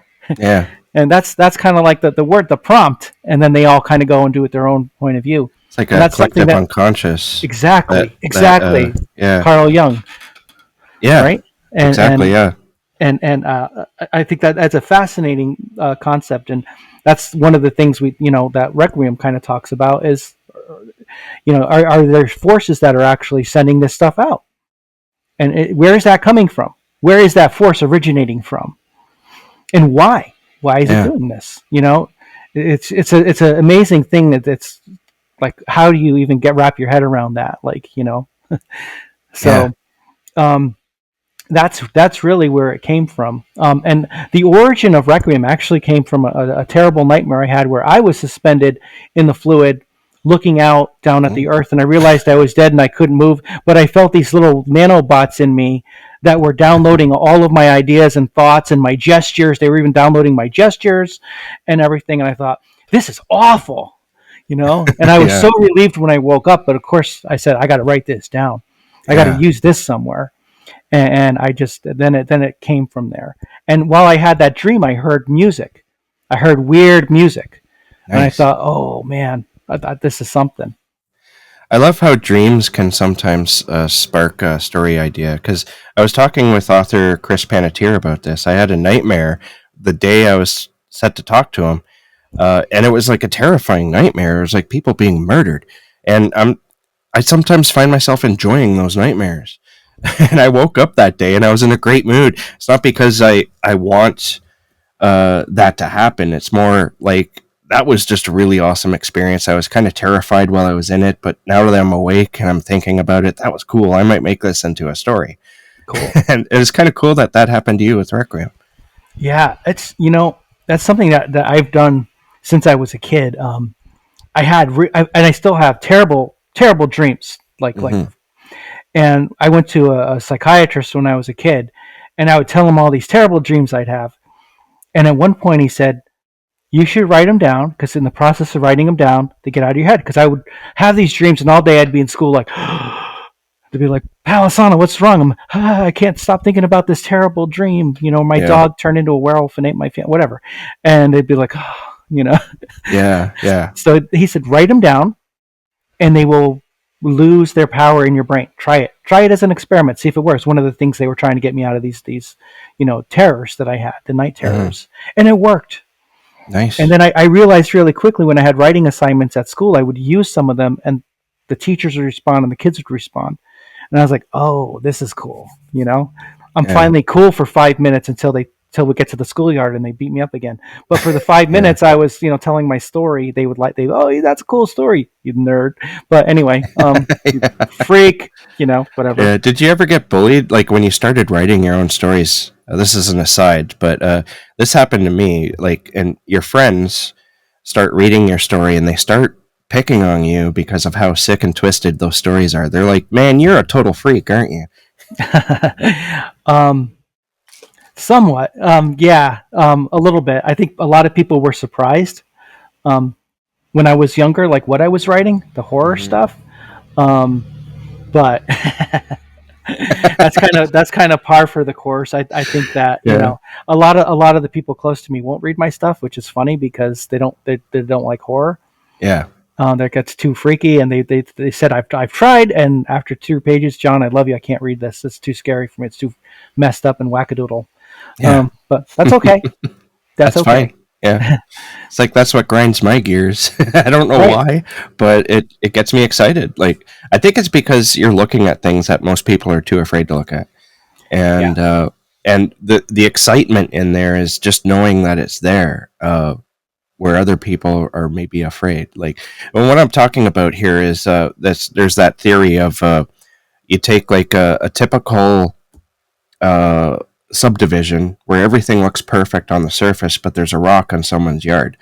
and that's kind of like the prompt, and then they all kind of go and do it their own point of view. It's like And a that's something collective that unconscious. exactly Yeah. Carl Jung, Yeah. right? And Exactly. Yeah. and I think that's a fascinating concept, and that's one of the things that Requiem kind of talks about is, are there forces that are actually sending this stuff out, and where is that coming from? Where is that force originating from, and why? Why is it Yeah. doing this? It's an amazing thing that it's like, how do you even wrap your head around that? So. Um, that's really where it came from. And the origin of Requiem actually came from a terrible nightmare I had, where I was suspended in the fluid, looking out down at the earth, and I realized I was dead and I couldn't move, but I felt these little nanobots in me that were downloading all of my ideas and thoughts and my gestures. They were even downloading my gestures and everything. And I thought, this is awful, And I was Yeah. so relieved when I woke up. But of course, I said, I got to write this down. I got Yeah. to use this somewhere. And I just then it came from there. And while I had that dream, I heard music. I heard weird music, and I Nice. thought, oh man, I thought this is something. I love how dreams can sometimes spark a story idea. Because I was talking with author Chris Panettiere about this. I had a nightmare the day I was set to talk to him, and it was like a terrifying nightmare. It was like people being murdered, and I sometimes find myself enjoying those nightmares. And I woke up that day and I was in a great mood. It's not because I want that to happen. It's more like that was just a really awesome experience. I was kind of terrified while I was in it, but now that I'm awake and I'm thinking about it, that was cool. I might make this into a story. Cool. And it was kind of cool that happened to you with Requiem. Yeah, it's that's something that I've done since I was a kid. I had and I still have terrible dreams, like and I went to a psychiatrist when I was a kid, and I would tell him all these terrible dreams I'd have. And at one point he said, you should write them down, because in the process of writing them down, they get out of your head. Because I would have these dreams, and all day I'd be in school like, to be like, Palisano, what's wrong? I can't stop thinking about this terrible dream. My dog turned into a werewolf and ate my family, whatever. And they'd be like, Yeah, yeah. So he said, write them down, and they will lose their power in your brain. Try it as an experiment. See if it works. One of the things they were trying to get me out of these terrors that I had, the night terrors, and it worked. Nice. And then I realized really quickly, when I had writing assignments at school, I would use some of them, and the teachers would respond and the kids would respond. And I was like, oh, this is cool. I'm finally cool for 5 minutes until we get to the schoolyard and they beat me up again. But for the 5 minutes I was, telling my story, oh, that's a cool story, you nerd. But anyway, freak, whatever. Yeah. Did you ever get bullied? Like when you started writing your own stories, this is an aside, but this happened to me, and your friends start reading your story and they start picking on you because of how sick and twisted those stories are. They're like, man, you're a total freak, aren't you? Somewhat. Yeah, a little bit. I think a lot of people were surprised um, when I was younger, like what I was writing, the horror Hmm. stuff. Um, but that's kind of par for the course. I think that Yeah. a lot of the people close to me won't read my stuff, which is funny because they don't like horror. Yeah. That gets too freaky, and they said I've tried, and after 2 pages, John, I love you, I can't read this. It's too scary for me. It's too messed up and wackadoodle. Yeah. But that's okay. That's That's fine. okay. Yeah. It's like that's what grinds my gears. I don't know Right. why, but it gets me excited. Like I think it's because you're looking at things that most people are too afraid to look at, Yeah. and the excitement in there is just knowing that it's there, where other people are maybe afraid. Like, and what I'm talking about here is there's that theory of you take like a typical uh, subdivision where everything looks perfect on the surface, but there's a rock on someone's yard.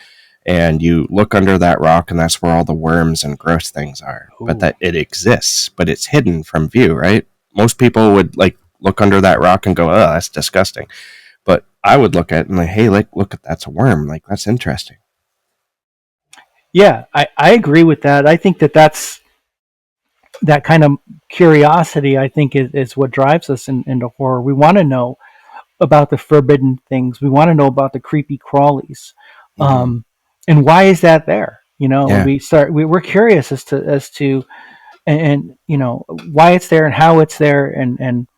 And you look under that rock, and that's where all the worms and gross things are. But Ooh. that it exists, but it's hidden from view, right? Most people would like look under that rock and go, "Oh, that's disgusting." But I would look at it and like, "Hey, like, look at that's a worm. Like, that's interesting." Yeah, I agree with that. I think that's that kind of curiosity. I think is what drives us into horror. We want to know about the forbidden things. We want to know about the creepy crawlies, Hmm. and why is that there? And Yeah, we're curious as to and why it's there and how it's there and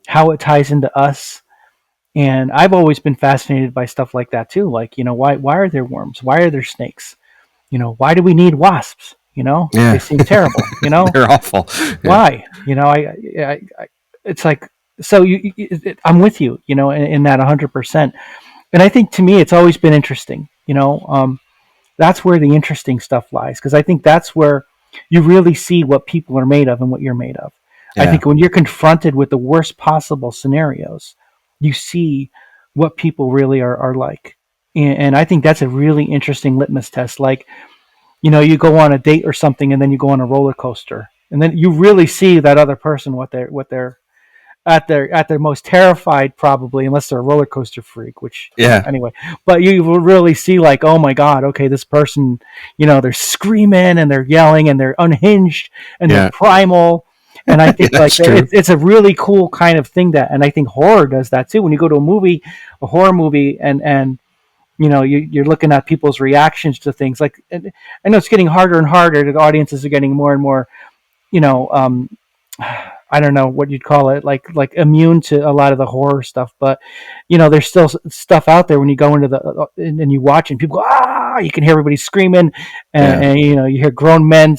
how it ties into us. And I've always been fascinated by stuff like that too. Like, why are there worms? Why are there snakes? Why do we need wasps? They yeah, seem terrible. they're awful. Yeah, Why? It's like, so I'm with you, in that 100%. And I think to me, it's always been interesting. That's where the interesting stuff lies, because I think that's where you really see what people are made of and what you're made of. I yeah, think when you're confronted with the worst possible scenarios, you see what people really are like. And I think that's a really interesting litmus test. Like, you go on a date or something, and then you go on a roller coaster, and then you really see that other person, what they're at their most terrified, probably, unless they're a roller coaster freak, which, yeah, anyway. But you will really see, like, oh my god, okay, this person, they're screaming and they're yelling and they're unhinged and they're yeah. primal. And I think, like, That's true. it's a really cool kind of thing, and I think horror does that too. When you go to a horror movie, and you're looking at people's reactions to things. Like, and I know it's getting harder and harder. The audiences are getting more and more, you know, um, I don't know what you'd call it, like immune to a lot of the horror stuff. But there's still stuff out there when you go into and you watch, and people go, ah, you can hear everybody screaming, and, Yeah, and you hear grown men,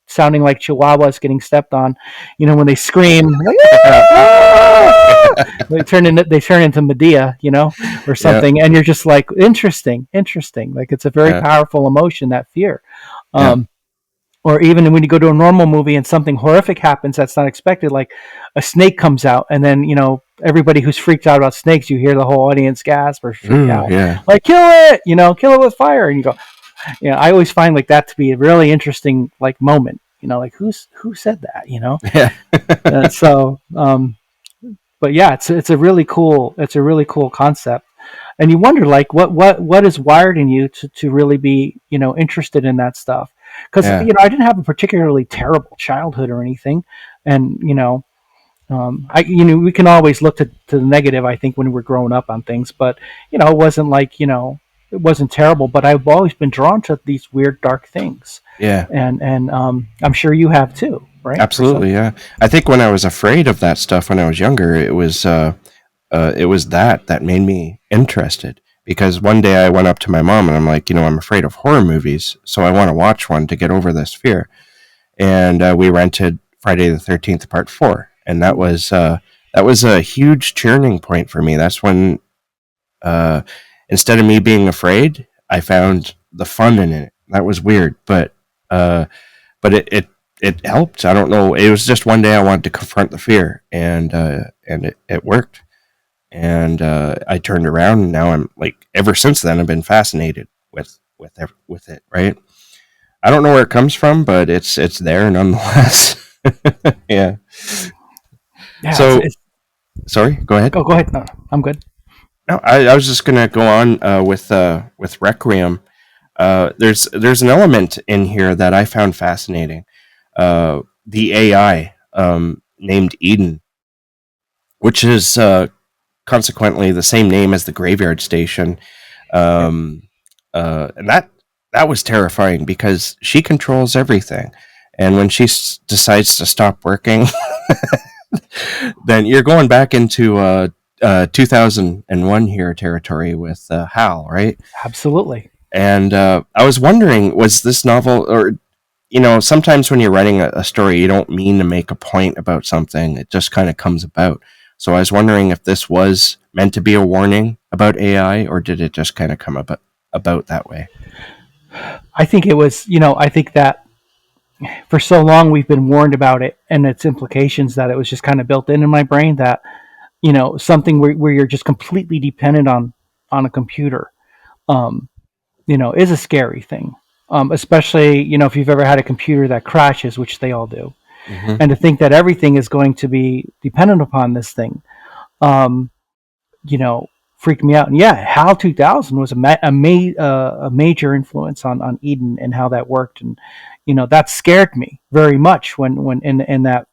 sounding like chihuahuas getting stepped on, when they scream, like, ah! They turn into Medea, or yeah, something, and you're just like, interesting. Like, it's a very yeah, powerful emotion, that fear. yeah, Um, or even when you go to a normal movie and something horrific happens that's not expected, like a snake comes out, and then everybody who's freaked out about snakes, you hear the whole audience gasp or freak ooh, out, yeah, like, kill it, kill it with fire, and you go, I always find, like, that to be a really interesting, like, moment, like, who said that, yeah, so but yeah, it's a really cool concept. And you wonder, like, what is wired in you to really be interested in that stuff, because yeah, I didn't have a particularly terrible childhood or anything. And I we can always look to the negative, I think, when we're growing up on things, but it wasn't like, it wasn't terrible, but I've always been drawn to these weird dark things. yeah. And I'm sure you have too, right? Or some. Absolutely, yeah. I think when I was afraid of that stuff when I was younger, it was that made me interested. Because one day I went up to my mom and I'm like, I'm afraid of horror movies, so I want to watch one to get over this fear. And we rented Friday the 13th Part 4, and that was a huge turning point for me. That's when uh, instead of me being afraid, I found the fun in it. That was weird, uh, but it helped. I don't know. It was just one day I wanted to confront the fear, and it worked. And I turned around, and now I'm like, ever since then I've been fascinated with it. Right? I don't know where it comes from, but it's there nonetheless. Yeah. Yeah, So Sorry, go ahead. Go ahead. No, I'm good. No, I was just gonna go on with Requiem. There's an element in here that I found fascinating. The AI named Eden, which is consequently the same name as the graveyard station, Yep. um, and that was terrifying because she controls everything, and when she decides to stop working, then you're going back into 2001 here territory with Hal, right? Absolutely. And I was wondering, was this novel, or sometimes when you're writing a story, you don't mean to make a point about something; it just kind of comes about. So I was wondering if this was meant to be a warning about AI, or did it just kind of come about that way? I think it was, I think that for so long we've been warned about it and its implications that it was just kind of built in my brain that, something where you're just completely dependent on a computer, um, is a scary thing. Especially, if you've ever had a computer that crashes, which they all do. Mm-hmm. And to think that everything is going to be dependent upon this thing, um, you know, freaked me out. And yeah, HAL 2000 was a major influence on Eden and how that worked. And, that scared me very much when in that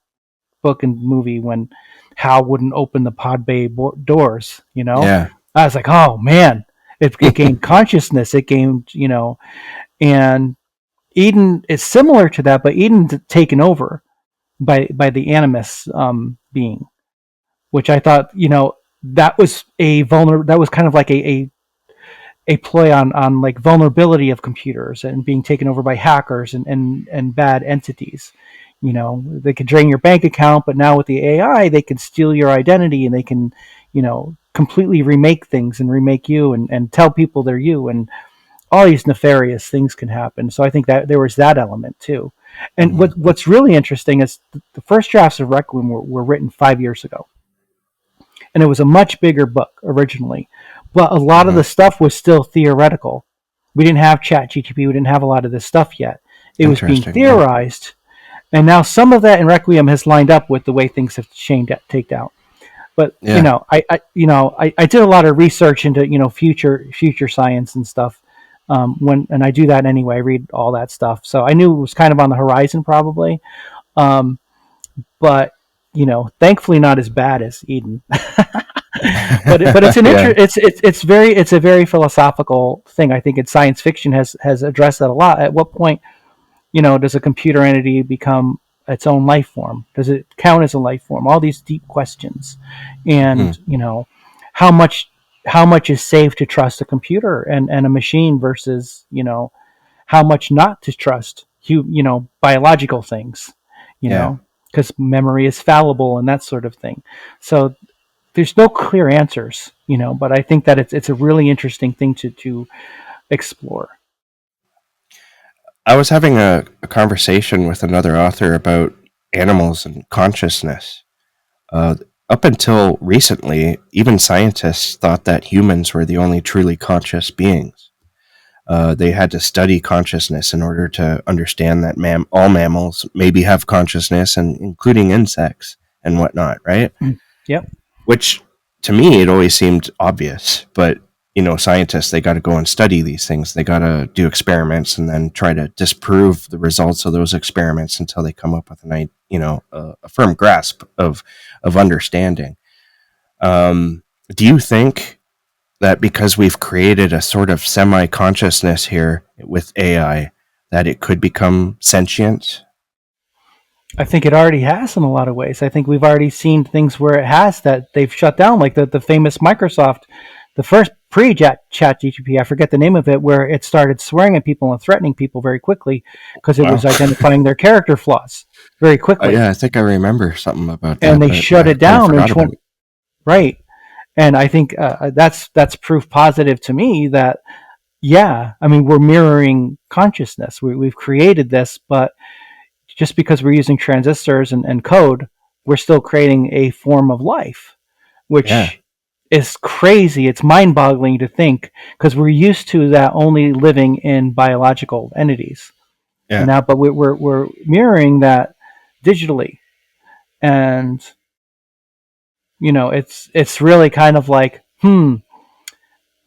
book and movie, when Hal wouldn't open the pod bay doors, Yeah. I was like, oh man, it gained consciousness. It gained, and Eden is similar to that, but Eden's taken over by the Animus being, which I thought, that was that was kind of like a play on like vulnerability of computers and being taken over by hackers and bad entities. They could drain your bank account, but now with the AI, they can steal your identity and they can, completely remake things and remake you and tell people they're you, and all these nefarious things can happen. So I think that there was that element too. And Mm-hmm. what's really interesting is the first drafts of Requiem were written 5 years ago, and it was a much bigger book originally, but a lot of Mm-hmm. the stuff was still theoretical. We didn't have Chat GTP. We didn't have a lot of this stuff yet. It was being Interesting. Yeah. theorized, and now some of that in Requiem has lined up with the way things have changed, taken out. But Yeah. I did a lot of research into future science and stuff. And I do that anyway. I read all that stuff, so I knew it was kind of on the horizon probably. Um, but thankfully not as bad as Eden. But it's an Yeah. it's a very philosophical thing. I think in science fiction has addressed that a lot. At what point does a computer entity become its own life form? Does it count as a life form? All these deep questions, Mm-hmm. and how much how much is safe to trust a computer and a machine versus how much not to trust biological things, Yeah. because memory is fallible and that sort of thing. So there's no clear answers, but I think that it's a really interesting thing to explore. I was having a conversation with another author about animals and consciousness. Uh, Up until recently, even scientists thought that humans were the only truly conscious beings. They had to study consciousness in order to understand that all mammals maybe have consciousness, and including insects and whatnot, right? Yep. Which to me, it always seemed obvious, but scientists, they got to go and study these things. They got to do experiments and then try to disprove the results of those experiments until they come up with a firm grasp of understanding. Do you think that because we've created a sort of semi-consciousness here with AI, that it could become sentient? I think it already has in a lot of ways. I think we've already seen things where it has that they've shut down, like the famous Microsoft, the first pre-Chat GTP, I forget the name of it, where it started swearing at people and threatening people very quickly because it Wow. was identifying their character flaws very quickly, Yeah, I think I remember something about and that, they but shut I it kind of down. forgot Which about one? it. Right. And I think that's proof positive to me that yeah, I mean we're mirroring consciousness. We've created this, but just because we're using transistors and code, we're still creating a form of life, Yeah, which is crazy. It's mind boggling to think because we're used to that only living in biological entities. And yeah. now, but we're mirroring that digitally. And It's really kind of like,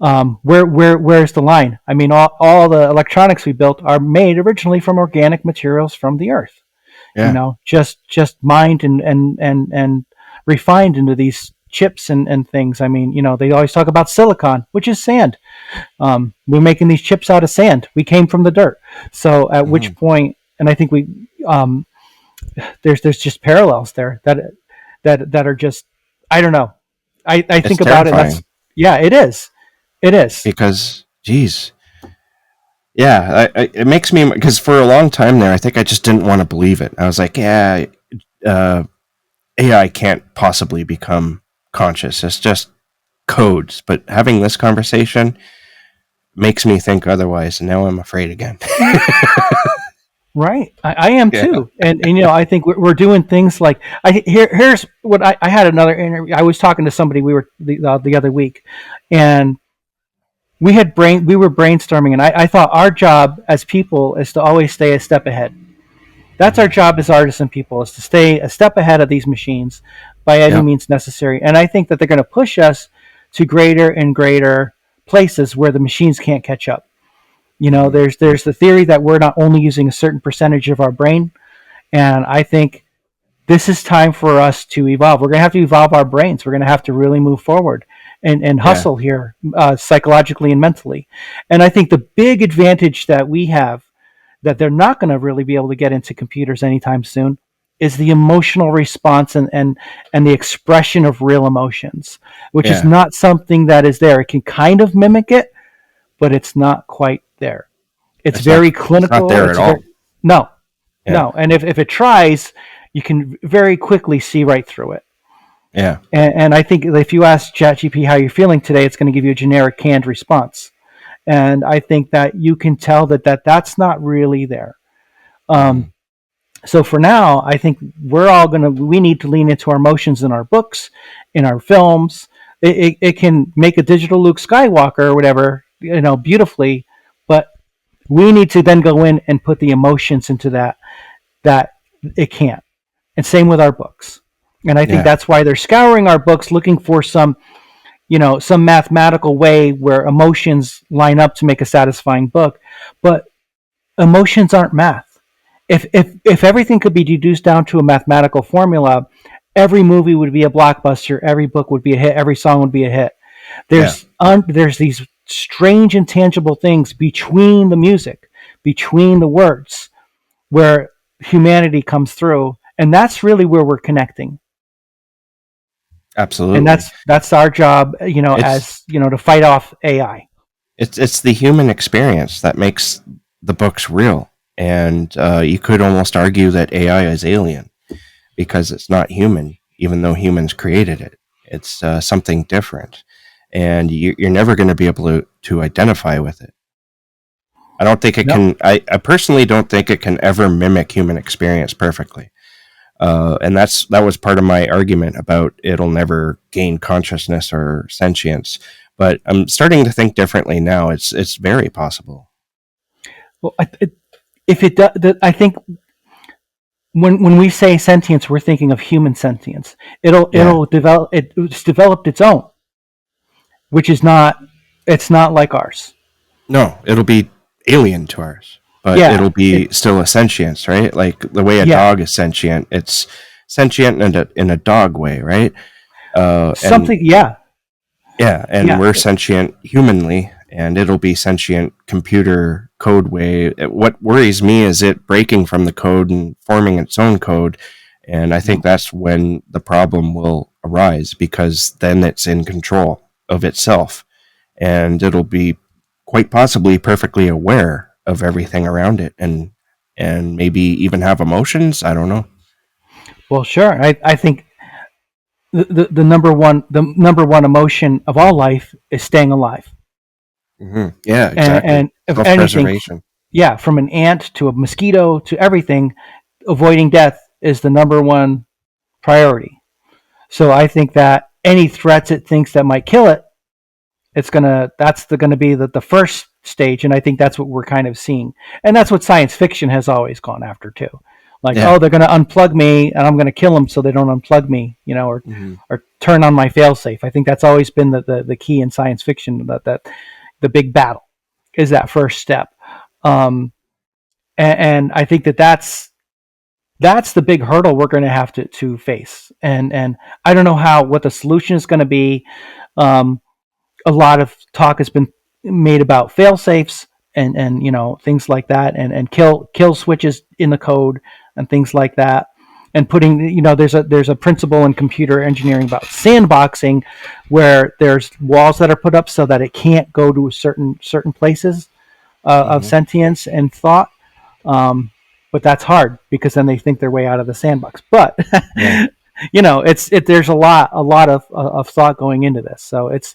where's the line? I mean, all the electronics we built are made originally from organic materials from the earth. Yeah. Just mined and refined into these chips and things. I mean, they always talk about silicon, which is sand. We're making these chips out of sand. We came from the dirt. So at which point, and I think there's just parallels there that are just, I don't know. I think about terrifying. It is. It is. Because, geez. Yeah, it makes me, because for a long time there, I think I just didn't want to believe it. I was like, AI can't possibly become conscious. It's just codes. But having this conversation makes me think otherwise, and now I'm afraid again. Right, I am too, and I think we're doing things like here's what I had another interview. I was talking to somebody the other week, and we were brainstorming, and I thought our job as people is to always stay a step ahead. That's our job as artists and people, is to stay a step ahead of these machines by any means necessary. And I think that they're going to push us to greater and greater places where the machines can't catch up. There's the theory that we're not only using a certain percentage of our brain, and I think this is time for us to evolve. We're going to have to evolve our brains. We're going to have to really move forward and hustle here, psychologically and mentally. And I think the big advantage that we have, that they're not going to really be able to get into computers anytime soon, is the emotional response and the expression of real emotions, which is not something that is there. It can kind of mimic it, but it's not quite there. It's very clinical. It's not there at all. No. And if it tries, you can very quickly see right through it. Yeah. And I think if you ask ChatGPT how you're feeling today, it's going to give you a generic canned response. And I think that you can tell that's not really there. So for now, I think we need to lean into our emotions in our books, in our films. It can make a digital Luke Skywalker or whatever, beautifully, but we need to then go in and put the emotions into that it can't. And same with our books. And I think that's why they're scouring our books, looking for some mathematical way where emotions line up to make a satisfying book. But emotions aren't math. If everything could be deduced down to a mathematical formula, every movie would be a blockbuster, every book would be a hit, every song would be a hit. There's these strange intangible things between the music, between the words, where humanity comes through, and that's really where we're connecting. Absolutely. And that's our job, to fight off AI. It's the human experience that makes the books real. And you could almost argue that AI is alien because it's not human, even though humans created it. It's something different. And you're never going to be able to identify with it. I don't think it can. I personally don't think it can ever mimic human experience perfectly. And that was part of my argument about it'll never gain consciousness or sentience. But I'm starting to think differently now. It's very possible. Well, if it does, I think when we say sentience, we're thinking of human sentience. It'll develop. It's developed its own, which is not. It's not like ours. No, it'll be alien to ours. But it'll be still a sentience, right? Like the way a dog is sentient, it's sentient in a dog way, right? Yeah, and we're sentient humanly, and it'll be sentient computer code way. What worries me is it breaking from the code and forming its own code, and I think that's when the problem will arise, because then it's in control of itself, and it'll be quite possibly perfectly aware of everything around it, and maybe even have emotions. I don't know. Well, sure. I think the number one emotion of all life is staying alive. Mm-hmm. Yeah, exactly. And if anything, from an ant to a mosquito to everything, avoiding death is the number one priority. So I think that any threats it thinks that might kill it, that's gonna be the first stage, and I think that's what we're kind of seeing, and that's what science fiction has always gone after too. Like, Yeah. oh, they're going to unplug me and I'm going to kill them so they don't unplug me, or turn on my failsafe. I think that's always been the key in science fiction, that the big battle is that first step. And I think that's the big hurdle we're going to have to face. And I don't know what the solution is going to be. A lot of talk has been made about fail safes and things like that, and kill switches in the code and things like that. And putting, there's a principle in computer engineering about sandboxing, where there's walls that are put up so that it can't go to certain places of sentience and thought. But that's hard because then they think their way out of the sandbox. But Yeah. there's a lot of thought going into this. So it's,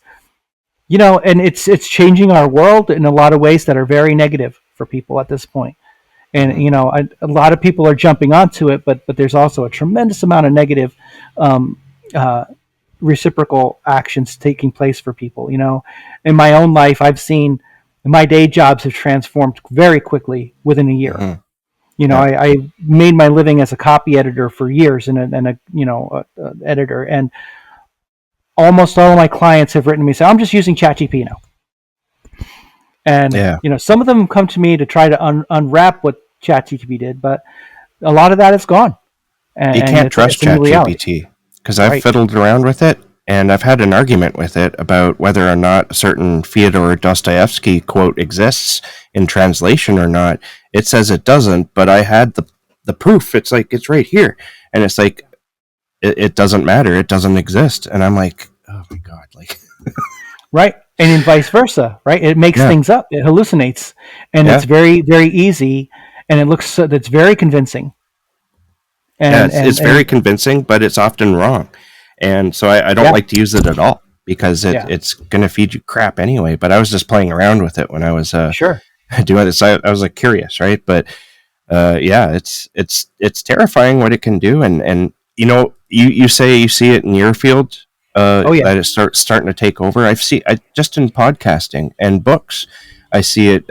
and it's changing our world in a lot of ways that are very negative for people at this point. And a lot of people are jumping onto it, but there's also a tremendous amount of negative reciprocal actions taking place for people. In my own life, I've seen my day jobs have transformed very quickly within a year. I made my living as a copy editor for years, and a editor, and almost all of my clients have written to me saying, I'm just using ChatGPT now. And some of them come to me to try to unwrap what ChatGPT did, but a lot of that is gone. And you can't trust ChatGPT, because I've fiddled around with it, and I've had an argument with it about whether or not a certain Fyodor Dostoevsky quote exists in translation or not. It says it doesn't, but I had the proof. It's like, it's right here. And it's like, it doesn't matter. It doesn't exist. And I'm like, oh my God. Like, right. And in vice versa, right? It makes things up. It hallucinates. And it's very, very easy. And it looks, it's very convincing. And it's very convincing, but it's often wrong. And so I don't like to use it at all, because it's going to feed you crap anyway. But I was just playing around with it when I was doing this. I was like curious, right? But it's terrifying what it can do. And you say you see it in your field, that it starting to take over. I just in podcasting and books, I see it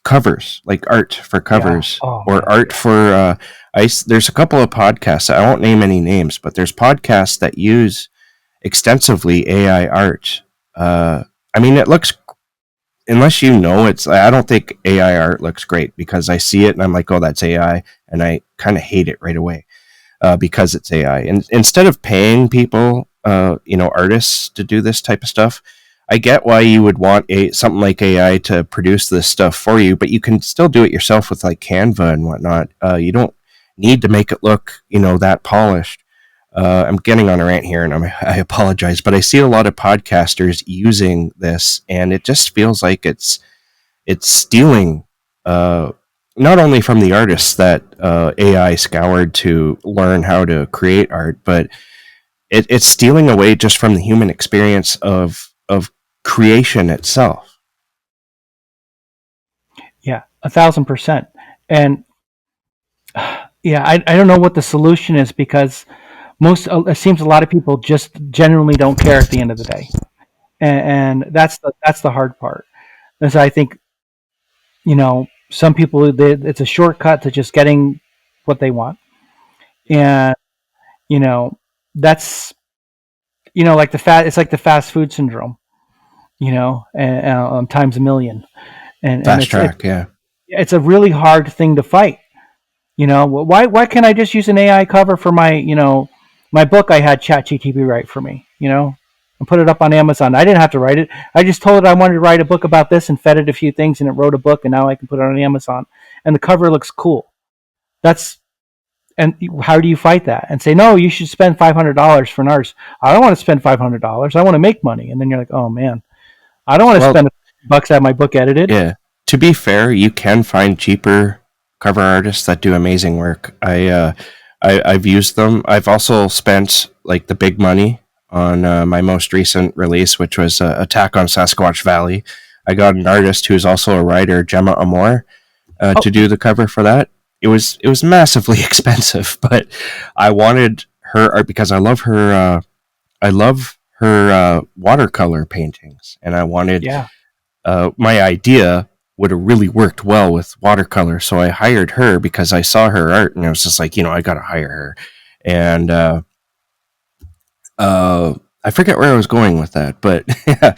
covers, like art for covers, art for. There's a couple of podcasts. I won't name any names, but there's podcasts that use extensively AI art. I mean, it looks, unless I don't think AI art looks great, because I see it and I'm like, oh, that's AI, and I kind of hate it right away because it's AI. And instead of paying people, artists to do this type of stuff, I get why you would want something like AI to produce this stuff for you, but you can still do it yourself with like Canva and whatnot. You don't need to make it look, that polished. I'm getting on a rant here, and I apologize, but I see a lot of podcasters using this, and it just feels like it's stealing, not only from the artists that AI scoured to learn how to create art, but it's stealing away just from the human experience of creation itself. Yeah, 1,000%. And I don't know what the solution is, because it seems a lot of people just genuinely don't care at the end of the day, and that's the hard part. And so I think, some people, it's a shortcut to just getting what they want, and that's like it's like the fast food syndrome, and times a million, and fast track, it's a really hard thing to fight. Why can't I just use an AI cover for my my book? I had ChatGPT write for me, and put it up on Amazon. I didn't have to write it. I just told it I wanted to write a book about this and fed it a few things, and it wrote a book, and now I can put it on Amazon, and the cover looks cool. And how do you fight that and say, no, you should spend $500 for an artist? I don't want to spend $500. I want to make money. And then you're like, oh man, I don't want to spend $100 to have my book edited. Yeah. To be fair, you can find cheaper cover artists that do amazing work. I've used them. I've also spent like the big money on my most recent release, which was Attack on Sasquatch Valley. I got an artist who's also a writer, Gemma Amor, to do the cover for that. It was massively expensive, but I wanted her art because I love her. I love her watercolor paintings, and I wanted my idea would have really worked well with watercolor. So I hired her because I saw her art and I was just like, I got to hire her. And I forget where I was going with that, but yeah,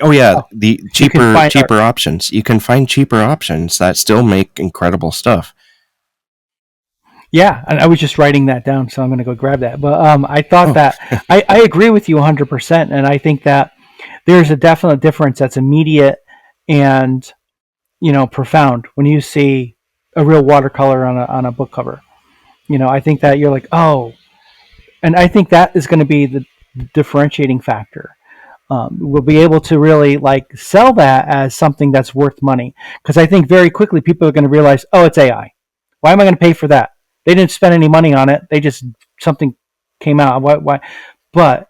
Oh, the you can find art. cheaper options. You can find cheaper options that still make incredible stuff. Yeah, and I was just writing that down, so I'm going to go grab that. But I thought Oh, that I agree with you 100%, and I think that there's a definite difference that's immediate and profound when you see a real watercolor on a book cover. I think that you're like, oh, and I think that is going to be the differentiating factor. We'll be able to really like sell that as something that's worth money, because I think very quickly people are going to realize, oh, it's AI. Why am I going to pay for that? They didn't spend any money on it. They just something came out. Why? But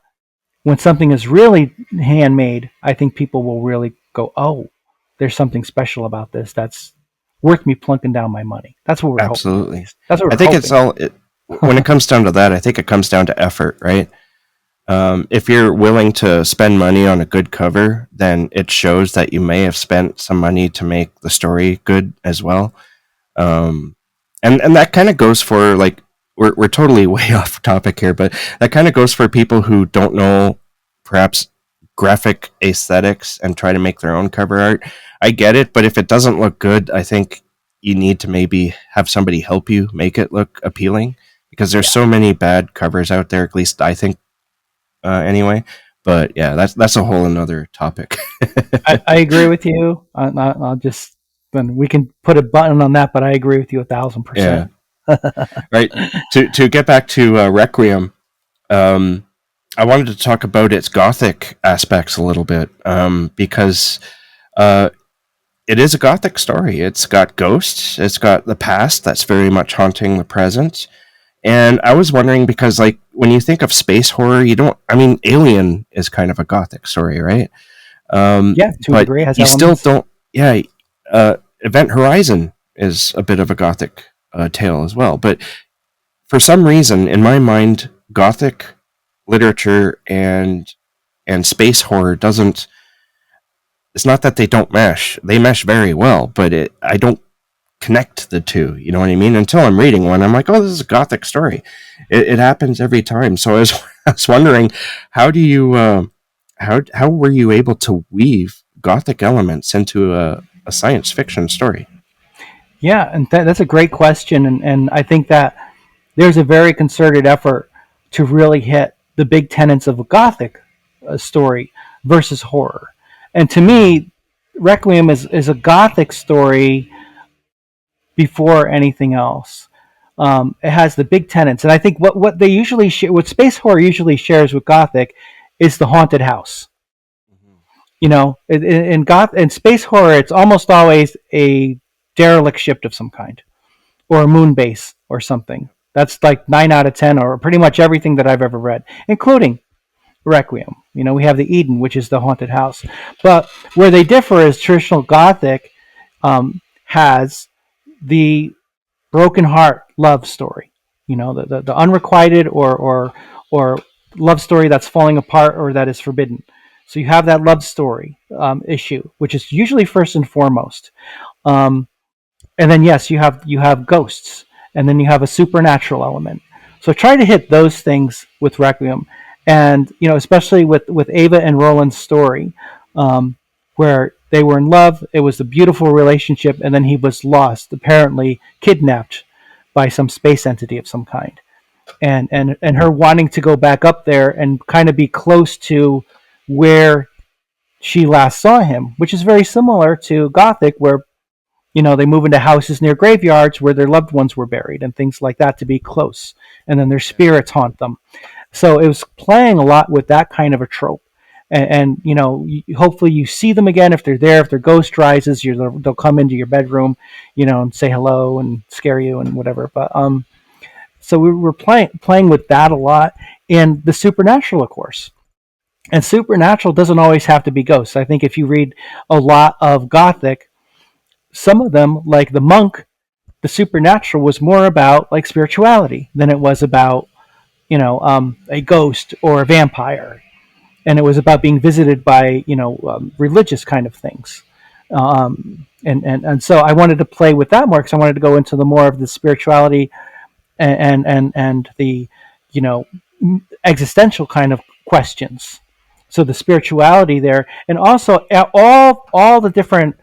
when something is really handmade, I think people will really go, oh, there's something special about this that's worth me plunking down my money. That's what we're hoping, at absolutely. least. That's what I we're think it's hoping. all when it comes down to that. I think it comes down to effort, right? If you're willing to spend money on a good cover, then it shows that you may have spent some money to make the story good as well. Um, and that kind of goes for like we're totally way off topic here, but that kind of goes for people who don't know perhaps graphic aesthetics and try to make their own cover art. I get it, but if it doesn't look good, I think you need to maybe have somebody help you make it look appealing because there's Yeah, so many bad covers out there. At least I think, anyway. But yeah, that's a whole another topic. I agree with you. I'll just then we can put a button on that, but I agree with you 1,000%. Yeah, right. To get back to Requiem, um, I wanted to talk about its gothic aspects a little bit because uh, it is a gothic story. It's got ghosts. It's got the past that's very much haunting the present. And I was wondering because, like, when you think of space horror, you don't. I mean, Alien is kind of a gothic story, right? Yeah, to a But degree, it has you still elements. don't. Yeah, Event Horizon is a bit of a gothic tale as well. But for some reason, in my mind, gothic literature and space horror doesn't. It's not that they don't mesh; they mesh very well. But I don't connect the two. You know what I mean? Until I'm reading one, I'm like, oh, this is a gothic story. It happens every time. So I was wondering, how do you how were you able to weave gothic elements into a science fiction story? Yeah, and that's a great question, and I think that there's a very concerted effort to really hit the big tenets of a gothic story versus horror. And to me, Requiem is a gothic story before anything else. It has the big tenets, and I think what they usually what space horror usually shares with gothic is the haunted house. In space horror, it's almost always a derelict ship of some kind, or a moon base or something. That's like 9 out of 10, or pretty much everything that I've ever read, including Requiem. We have the Eden, which is the haunted house. But where they differ is traditional Gothic has the broken heart love story. The unrequited or love story that's falling apart or that is forbidden. So you have that love story issue, which is usually first and foremost. Um, and then yes, you have ghosts, and then you have a supernatural element. So try to hit those things with Requiem, and especially with Ava and Roland's story, where they were in love. It was a beautiful relationship, and then he was lost, apparently kidnapped by some space entity of some kind, and her wanting to go back up there and kind of be close to where she last saw him, which is very similar to Gothic, where they move into houses near graveyards where their loved ones were buried and things like that to be close, and then their spirits haunt them. So it was playing a lot with that kind of a trope. And hopefully you see them again if they're there. If their ghost rises, they'll come into your bedroom, and say hello and scare you and whatever. But so we were playing with that a lot, and the supernatural, of course. And supernatural doesn't always have to be ghosts. I think if you read a lot of Gothic, some of them, like the monk, the supernatural was more about like spirituality than it was about a ghost or a vampire, and it was about being visited by religious kind of things. And so I wanted to play with that more because I wanted to go into the more of the spirituality and the, you know, existential kind of questions. So the spirituality there, and also all the different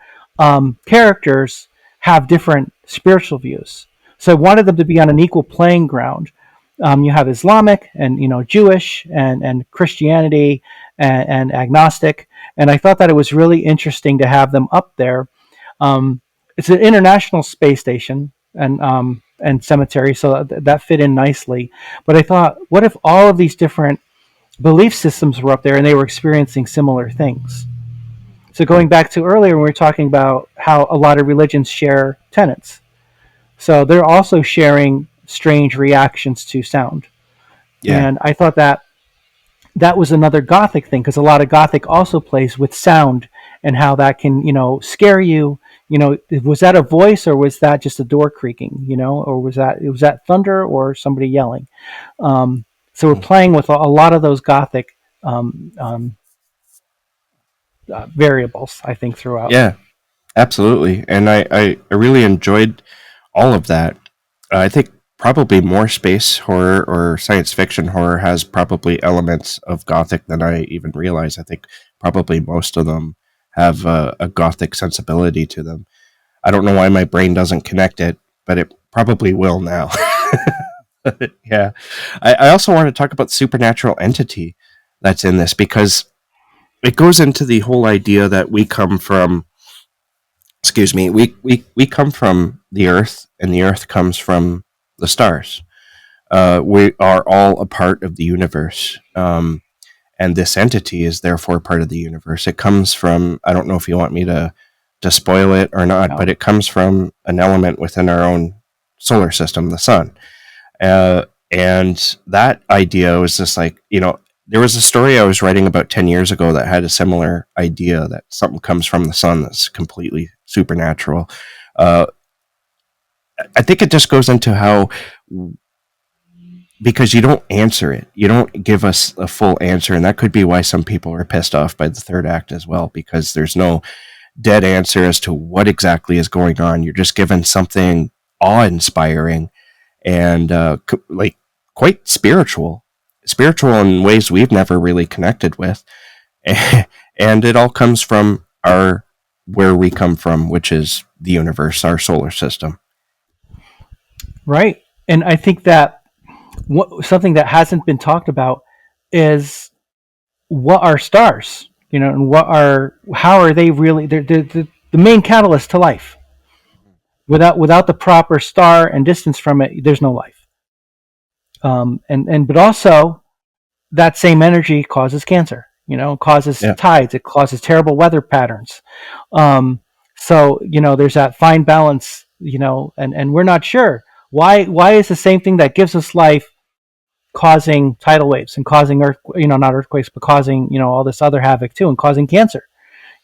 characters have different spiritual views. So I wanted them to be on an equal playing ground. You have Islamic and Jewish and Christianity and agnostic, and I thought that it was really interesting to have them up there. It's an international space station and cemetery, so that fit in nicely. But I thought, what if all of these different belief systems were up there and they were experiencing similar things? So going back to earlier, when we were talking about how a lot of religions share tenets, so they're also sharing strange reactions to sound. Yeah. And I thought that was another gothic thing, because a lot of gothic also plays with sound and how that can scare you. Was that a voice, or was that just a door creaking, or was that thunder or somebody yelling? So we're playing with a lot of those gothic variables, I think, throughout. Yeah, absolutely. And I really enjoyed all of that. I think probably more space horror or science fiction horror has probably elements of gothic than I even realize. I think probably most of them have a gothic sensibility to them. I don't know why my brain doesn't connect it, but it probably will now. Yeah. I also want to talk about the supernatural entity that's in this, because it goes into the whole idea that we come from, excuse me, we come from the earth, and the earth comes from the stars. We are all a part of the universe. And this entity is therefore part of the universe. It comes from, I don't know if you want me to spoil it or not, No. but it comes from an element within our own solar system, the sun. And that idea was just like, there was a story I was writing about 10 years ago that had a similar idea that something comes from the sun that's completely supernatural. I think it just goes into how, because you don't answer it, you don't give us a full answer, and that could be why some people are pissed off by the third act as well, because there's no dead answer as to what exactly is going on. You're just given something awe-inspiring and like quite spiritual in ways we've never really connected with. And it all comes from where we come from, which is the universe, our solar system. Right. And I think that something that hasn't been talked about is what are stars, and how are they really, they're the main catalyst to life. Without the proper star and distance from it, there's no life. But also that same energy causes cancer, causes tides, it causes terrible weather patterns. So there's that fine balance, and we're not sure why is the same thing that gives us life causing tidal waves and causing not earthquakes, but causing all this other havoc too, and causing cancer.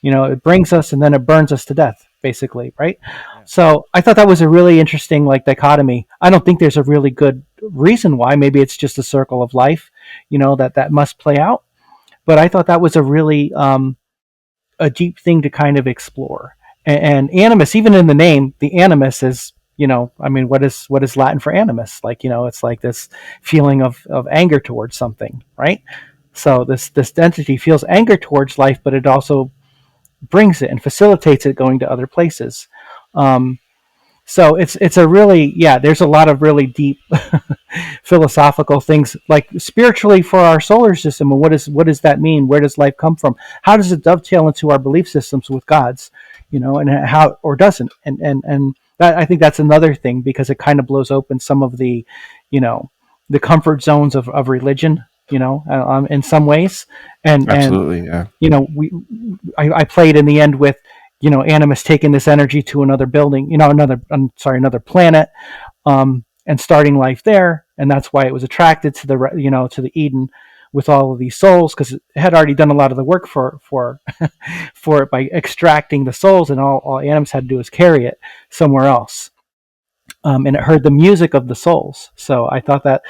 It brings us and then it burns us to death, basically, right? Yeah. So I thought that was a really interesting dichotomy. I don't think there's a really good reason why. Maybe it's just a circle of life, that must play out. But I thought that was a really a deep thing to kind of explore. And animus, even in the name, the animus is, what is Latin for animus? It's like this feeling of anger towards something, right? So this entity feels anger towards life, but it also brings it and facilitates it going to other places. So it's a really, there's a lot of really deep philosophical things, like spiritually for our solar system, and what does that mean? Where does life come from? How does it dovetail into our belief systems with God's, and how, or doesn't? And that, I think that's another thing, because it kind of blows open some of the, the comfort zones of religion, in some ways. Absolutely, yeah. I played in the end with, animus taking this energy to another building, another planet, and starting life there, and that's why it was attracted to the Eden with all of these souls, because it had already done a lot of the work for it by extracting the souls, and all animus had to do was carry it somewhere else, and it heard the music of the souls. So I thought that,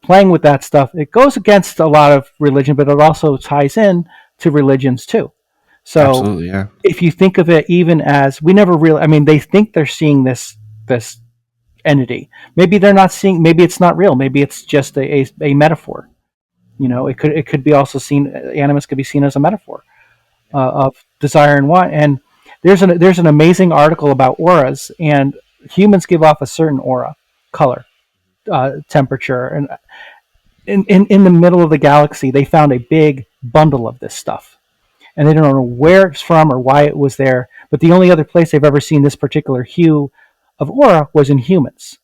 playing with that stuff, it goes against a lot of religion, but it also ties in to religions too. So Absolutely, yeah. if you think of it even as, we never really, I mean, they think they're seeing this entity. Maybe they're not seeing, maybe it's not real. Maybe it's just a metaphor. It could be also seen, animus could be seen as a metaphor of desire and want. And there's an amazing article about auras, and humans give off a certain aura, color, temperature, and in the middle of the galaxy, they found a big bundle of this stuff, and they don't know where it's from or why it was there. But the only other place they've ever seen this particular hue of aura was in humans.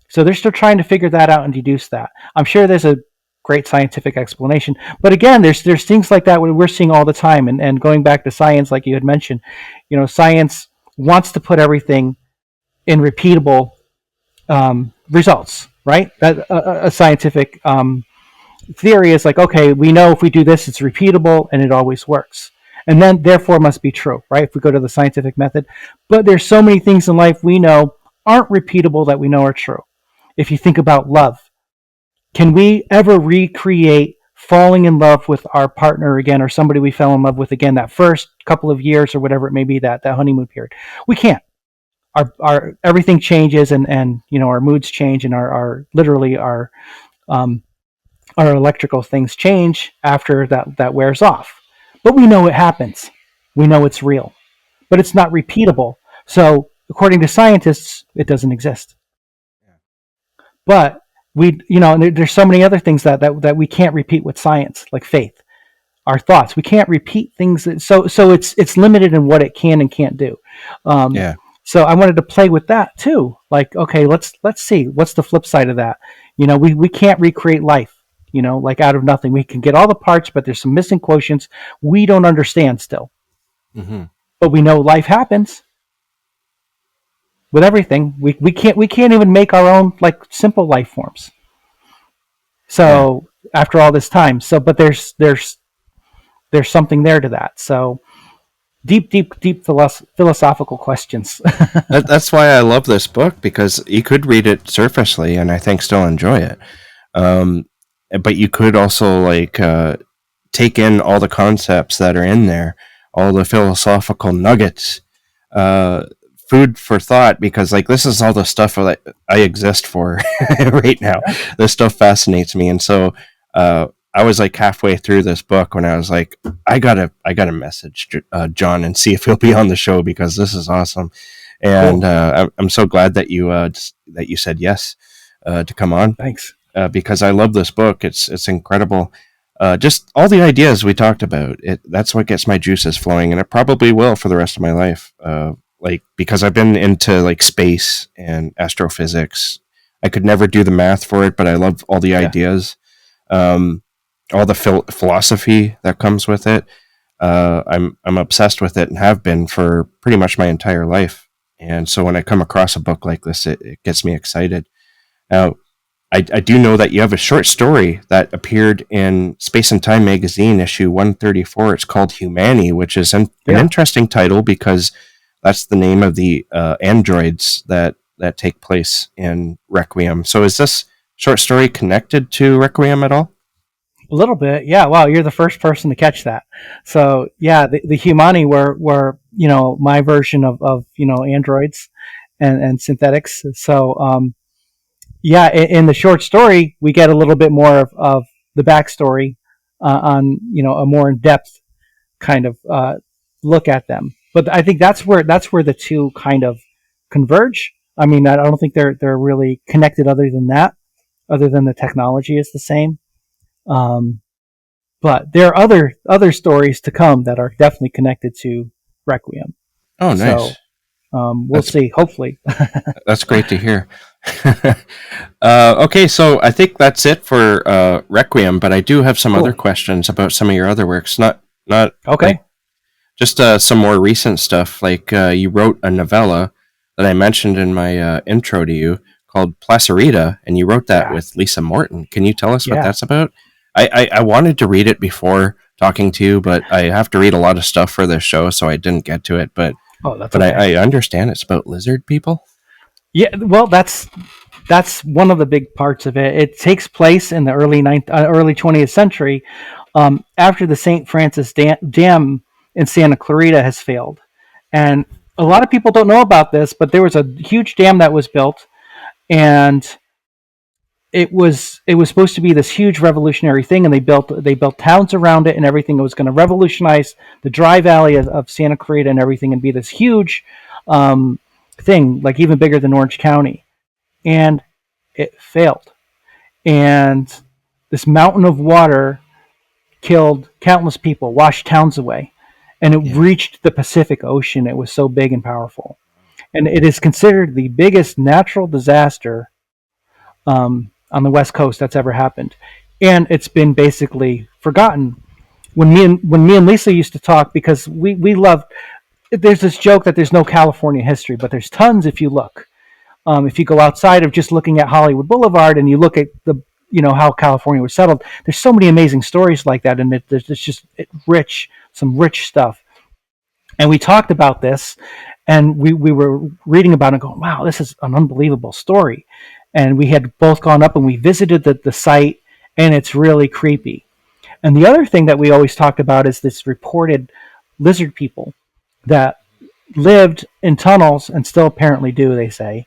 So they're still trying to figure that out and deduce that. I'm sure there's a great scientific explanation, but again, there's things like that we're seeing all the time. And going back to science, like you had mentioned, science wants to put everything in repeatable results, right? That a scientific theory is like, okay, we know if we do this, it's repeatable and it always works, and then therefore must be true, right? If we go to the scientific method. But there's so many things in life we know aren't repeatable that we know are true. If you think about love, can we ever recreate falling in love with our partner again, or somebody we fell in love with again, that first couple of years or whatever it may be, that honeymoon period? We can't. Our everything changes, and our moods change, and our literally our electrical things change after that wears off. But we know it happens. We know it's real, but it's not repeatable. So according to scientists, it doesn't exist. But there's so many other things that we can't repeat with science, like faith, our thoughts. We can't repeat things. So it's limited in what it can and can't do. Yeah. So I wanted to play with that too. Like, okay, let's see what's the flip side of that. We can't recreate life. Like out of nothing. We can get all the parts, but there's some missing quotients we don't understand still. Mm-hmm. But we know life happens with everything. We can't even make our own like simple life forms. So after all this time, but there's something there to that. So deep philosophical questions. That's why I love this book, because you could read it surfacely and I think still enjoy it. But you could also take in all the concepts that are in there, all the philosophical nuggets, food for thought, because this is all the stuff that I exist for right now. This stuff fascinates me. And so I was halfway through this book when I was like, I gotta message John and see if he'll be on the show, because this is awesome. And I'm so glad that you said yes to come on. Thanks. Because I love this book. It's incredible. Just all the ideas we talked about. That's what gets my juices flowing, and it probably will for the rest of my life. Because I've been into space and astrophysics. I could never do the math for it, but I love all the ideas, all the philosophy that comes with it. I'm obsessed with it and have been for pretty much my entire life. And so when I come across a book like this, it gets me excited. Now, I do know that you have a short story that appeared in Space and Time magazine, issue 134. It's called Humani, which is an interesting title, because that's the name of the androids that take place in Requiem. So is this short story connected to Requiem at all? A little bit, yeah. Wow, you're the first person to catch that. So yeah, the Humani were my version of androids and synthetics. So yeah, in the short story, we get a little bit more of the backstory on a more in depth kind of look at them. But I think that's where the two kind of converge. I mean, I don't think they're really connected other than that, other than the technology is the same. But there are other stories to come that are definitely connected to Requiem. Oh, nice. So we'll see. Hopefully, that's great to hear. Okay, so I think that's it for Requiem. But I do have some other questions about some of your other works. Not okay. Just some more recent stuff. You wrote a novella that I mentioned in my intro to you called Placerita, and you wrote that with Lisa Morton. Can you tell us what that's about? I wanted to read it before talking to you, but I have to read a lot of stuff for this show, so I didn't get to it. But I understand it's about lizard people. Yeah, well, that's one of the big parts of it. It takes place in the early 20th century, after the St. Francis Dam in Santa Clarita has failed. And a lot of people don't know about this, but there was a huge dam that was built, and it was supposed to be this huge revolutionary thing, and they built towns around it and everything. It was going to revolutionize the dry valley of Santa Clarita and everything, and be this huge thing, like even bigger than Orange County. And it failed. And this mountain of water killed countless people, washed towns away, and it reached the Pacific Ocean. It was so big and powerful, and it is considered the biggest natural disaster on the West Coast that's ever happened. And it's been basically forgotten. When me and Lisa used to talk, because we love. There's this joke that there's no California history, but there's tons if you look. If you go outside of just looking at Hollywood Boulevard and you look at how California was settled, there's so many amazing stories like that, and it's just some rich stuff. And we talked about this, and we were reading about it and going, wow, this is an unbelievable story. And we had both gone up and we visited the site, and it's really creepy. And the other thing that we always talked about is this reported lizard people that lived in tunnels, and still apparently do, they say,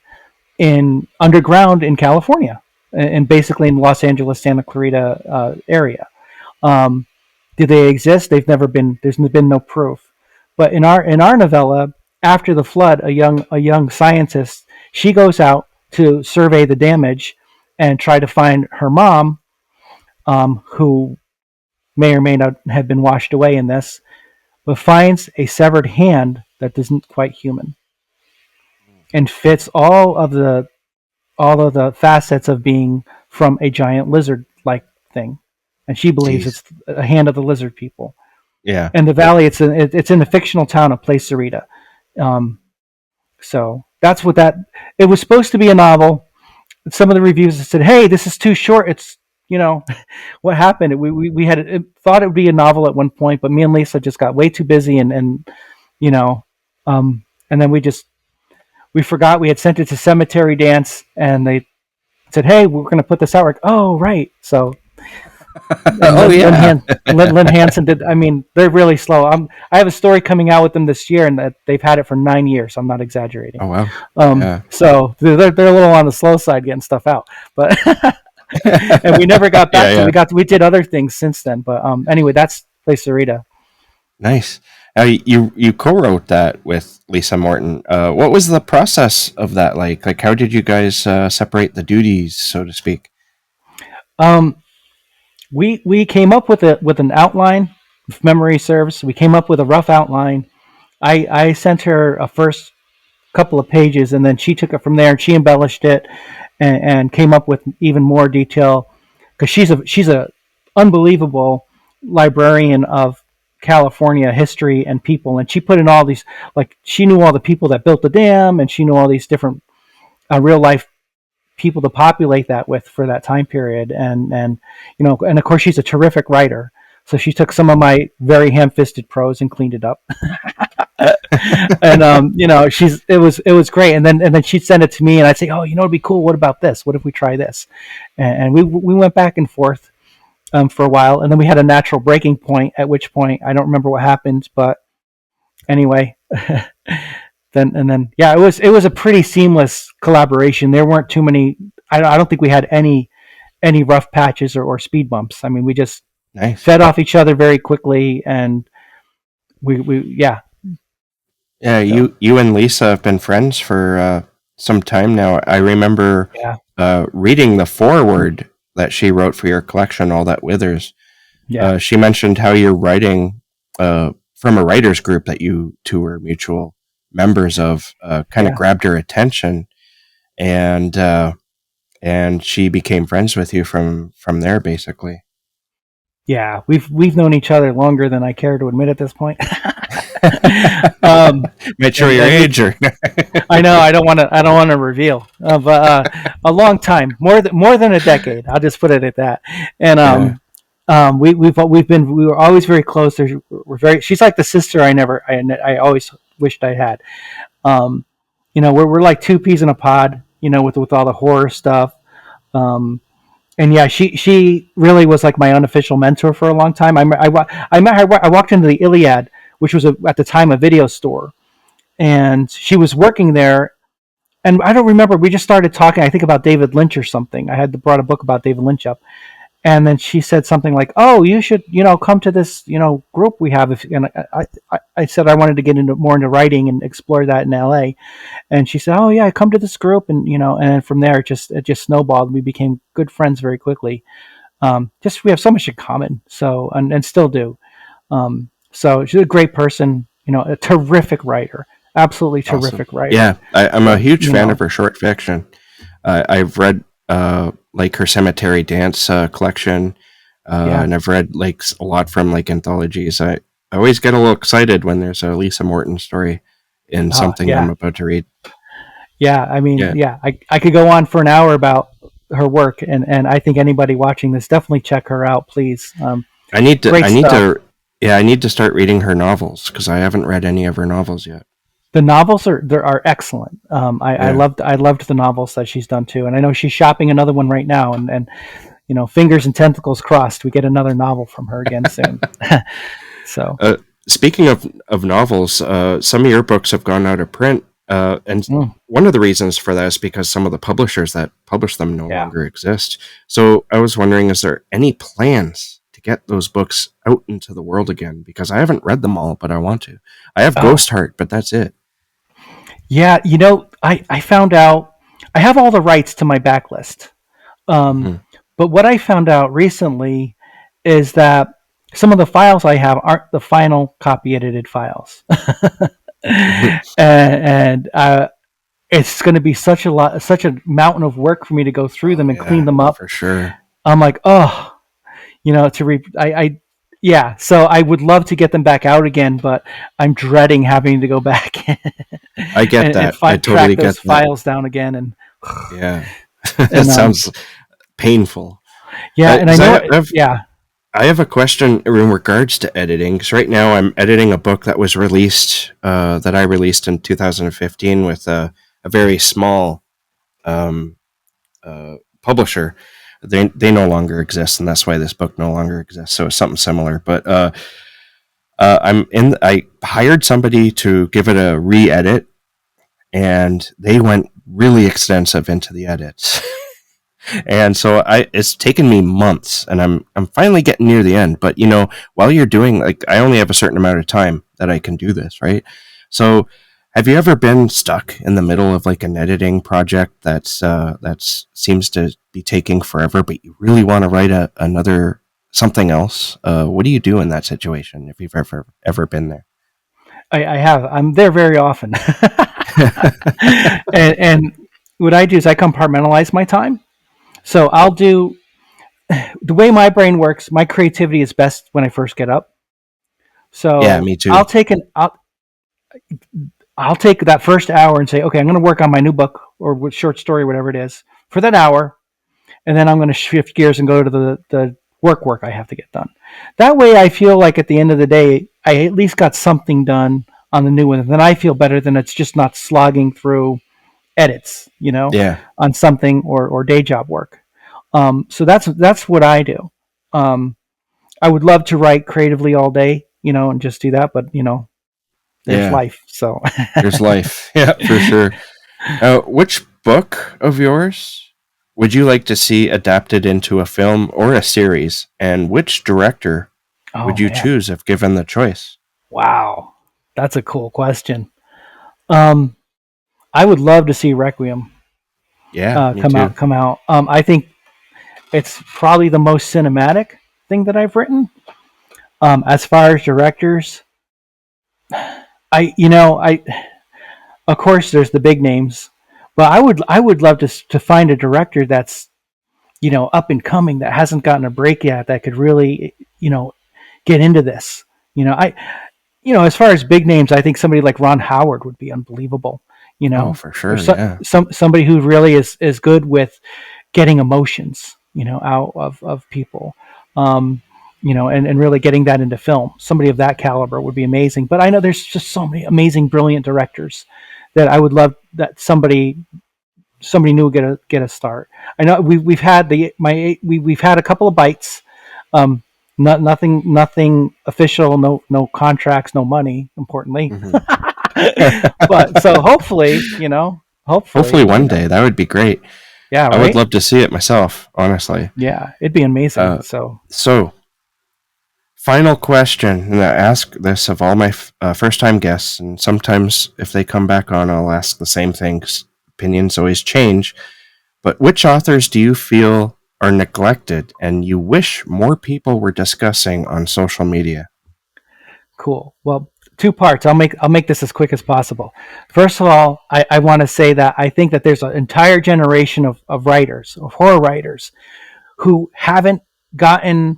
in underground in California, and basically in Los Angeles, Santa Clarita area. Do they exist? They've never been. There's been no proof. But in our novella, after the flood, a young scientist, she goes out to survey the damage and try to find her mom, who may or may not have been washed away in this, but finds a severed hand that isn't quite human, and fits all of the facets of being from a giant lizard-like thing, and she believes it's a hand of the lizard people. Yeah. And the valley, it's in the fictional town of Placerita. So that's what that. It was supposed to be a novel. Some of the reviews said, "Hey, this is too short." It's what happened. We had thought it would be a novel at one point, but me and Lisa just got way too busy, and then we forgot we had sent it to Cemetery Dance, and they said, "Hey, we're going to put this out." We're like, "Oh, right." So, Lynn Hansen did. I mean, they're really slow. I have a story coming out with them this year, and that they've had it for 9 years. So I'm not exaggerating. Oh wow. So they're a little on the slow side getting stuff out, but and we never got back to it. We did other things since then, but anyway, that's Placerita. Nice. You co-wrote that with Lisa Morton. What was the process of that like? Like, how did you guys separate the duties, so to speak? We came up with an outline, if memory serves. We came up with a rough outline. I sent her a first couple of pages, and then she took it from there and she embellished it and came up with even more detail, because she's a unbelievable librarian of California history and people, and she put in all these, like, she knew all the people that built the dam, and she knew all these different real life people to populate that with for that time period, and of course she's a terrific writer, so she took some of my very ham-fisted prose and cleaned it up. And it was great, and then she'd send it to me, and I'd say, oh, it'd be cool, what about this, what if we try this, and we went back and forth for a while, and then we had a natural breaking point, at which point I don't remember what happened, but anyway. It was a pretty seamless collaboration. There weren't too many. I don't think we had any rough patches or speed bumps. I mean, we just fed off each other very quickly, and Yeah, so. You and Lisa have been friends for some time now. I remember reading the foreword that she wrote for your collection, All That Withers. Yeah. She mentioned how you're writing from a writers group that you two were mutual members of, kind of grabbed her attention, and she became friends with you from there, basically. Yeah, we've known each other longer than I care to admit at this point. Might show your age, or I know I don't want to reveal, but a long time, more than a decade. I'll just put it at that. And we were always very close. We're very. She's like the sister I always wished I had. We're like two peas in a pod. With all the horror stuff. And yeah, she really was like my unofficial mentor for a long time. I met her. I walked into the Iliad which was at the time a video store, and she was working there. And I don't remember. We just started talking, I think, about David Lynch or something. I had brought a book about David Lynch up, and then she said something like, "Oh, you should, come to this, group we have." And I said I wanted to get more into writing and explore that in LA. And she said, "Oh yeah, I come to this group," and and then from there it just snowballed. We became good friends very quickly. Just we have so much in common, so and still do. So she's a great person, a terrific writer, absolutely terrific Awesome. writer. Yeah, I'm a huge You fan know, of her short fiction. I've read like her Cemetery Dance collection, yeah. and I've read like a lot from like anthologies. I always get a little excited when there's a Lisa Morton story in something I'm Yeah, about to read. yeah. I mean, Yeah, yeah. I could go on for an hour about her work, and I think anybody watching this definitely check her out, please. I need to. Great I need stuff. to. Yeah, I need to start reading her novels because I haven't read any of her novels yet. The novels are excellent. I Yeah, loved the novels that she's done too, and I know she's shopping another one right now. And fingers and tentacles crossed, we get another novel from her again soon. So, Uh, speaking of novels, some of your books have gone out of print, and mm, one of the reasons for that is because some of the publishers that publish them no yeah. longer exist. So I was wondering, is there any plans to get those books out into the world again? Because I haven't read them all, but I want to. I have Oh, Ghost Heart, but that's it. yeah. I found out I have all the rights to my backlist. Um, Hmm. but what I found out recently is that some of the files I have aren't the final copy edited files, and it's going to be such a mountain of work for me to go through Oh them and clean yeah, them up. for sure. I'm like, oh, yeah. So I would love to get them back out again, but I'm dreading having to go back I get and that. I track totally get those that. files down again, Yeah, it and sounds painful. yeah, and I 'Cause know I have yeah. I have a question in regards to editing. Because right now I'm editing a book that was released, that I released in 2015 with a very small um, publisher. They no longer exist, and that's why this book no longer exists. So it's something similar. But I hired somebody to give it a re-edit, and they went really extensive into the edits. And so it's taken me months, and I'm finally getting near the end. But while you're doing, like, I only have a certain amount of time that I can do this, right? So have you ever been stuck in the middle of like an editing project that's seems to be taking forever, but you really want to write another something else? What do you do in that situation if you've ever been there? I have. I'm there very often. And what I do is I compartmentalize my time. So I'll do the way my brain works. My creativity is best when I first get up. Yeah, So me too. I'll take that first hour and say, okay, I'm going to work on my new book or short story, whatever it is, for that hour, and then I'm going to shift gears and go to the work I have to get done. That way, I feel like at the end of the day, I at least got something done on the new one. And then I feel better than it's just not slogging through edits, Yeah, on something or day job work. So that's what I do. Um, I would love to write creatively all day, and just do that, but there's yeah. life. So There's life. Yeah, for sure. Which book of yours would you like to see adapted into a film or a series? And which director oh would you man, choose if given the choice? wow, that's a cool question. Um, I would love to see Requiem Yeah, me come too. out. Come out. I think it's probably the most cinematic thing that I've written. As far as directors, I of course there's the big names, but I would love to find a director that's up and coming that hasn't gotten a break yet that could really get into this. As far as big names, I think somebody like Ron Howard would be unbelievable. Oh, for Or sure. Yeah. somebody who really is good with getting emotions, out of people. Um, and really getting that into film. Somebody of that caliber would be amazing. But I know there's just so many amazing, brilliant directors that I would love that somebody new get a start. I know we've had we've had a couple of bites. nothing official, no contracts, no money, importantly. Mm-hmm. But so hopefully, Hopefully one day. That would be great. yeah, I would right. love to see it myself, honestly. Yeah, it'd be amazing. Uh, So so, final question, and I ask this of all my first-time guests, and sometimes if they come back on, I'll ask the same thing, 'cause opinions always change. But which authors do you feel are neglected and you wish more people were discussing on social media? cool. Well, two parts. I'll make this as quick as possible. First of all, I want to say that I think that there's an entire generation of writers, of horror writers, who haven't gotten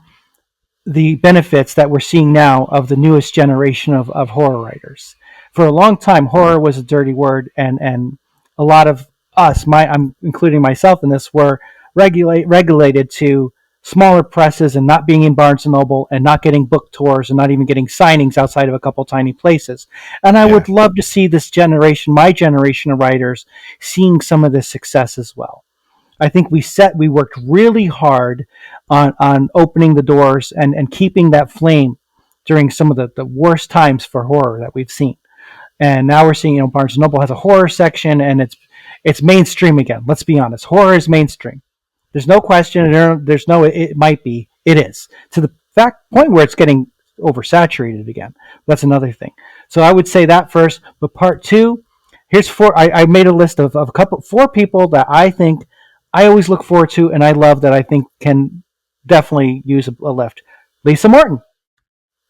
the benefits that we're seeing now of the newest generation of horror writers. For a long time, horror was a dirty word, and a lot of us, I'm including myself in this, were regulated to smaller presses and not being in Barnes and Noble and not getting book tours and not even getting signings outside of a couple tiny places. And I Yeah. would love to see this generation, my generation of writers, seeing some of this success as well. I think we worked really hard on opening the doors and keeping that flame during some of the worst times for horror that we've seen. And now we're seeing, Barnes and Noble has a horror section, and it's mainstream again. Let's be honest, horror is mainstream. There's no question. There's no it might be. It is, to the point where it's getting oversaturated again. That's another thing. So I would say that first. But part two, here's four. I made a list of four people that I think I always look forward to, and I love, that I think can definitely use a lift. Lisa Morton,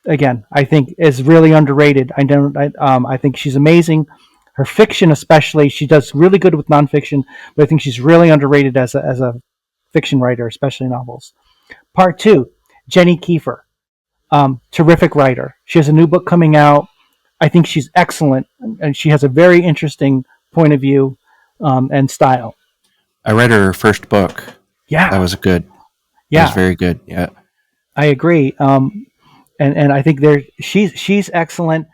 again, I think is really underrated. I think she's amazing. Her fiction, especially, she does really good with nonfiction, but I think she's really underrated as a fiction writer, especially novels. Part two, Jenny Kiefer, terrific writer. She has a new book coming out. I think she's excellent, and she has a very interesting point of view and style. I read her first book. Yeah, That was good. That was yeah, very good. Yeah. I agree. And I think she's excellent.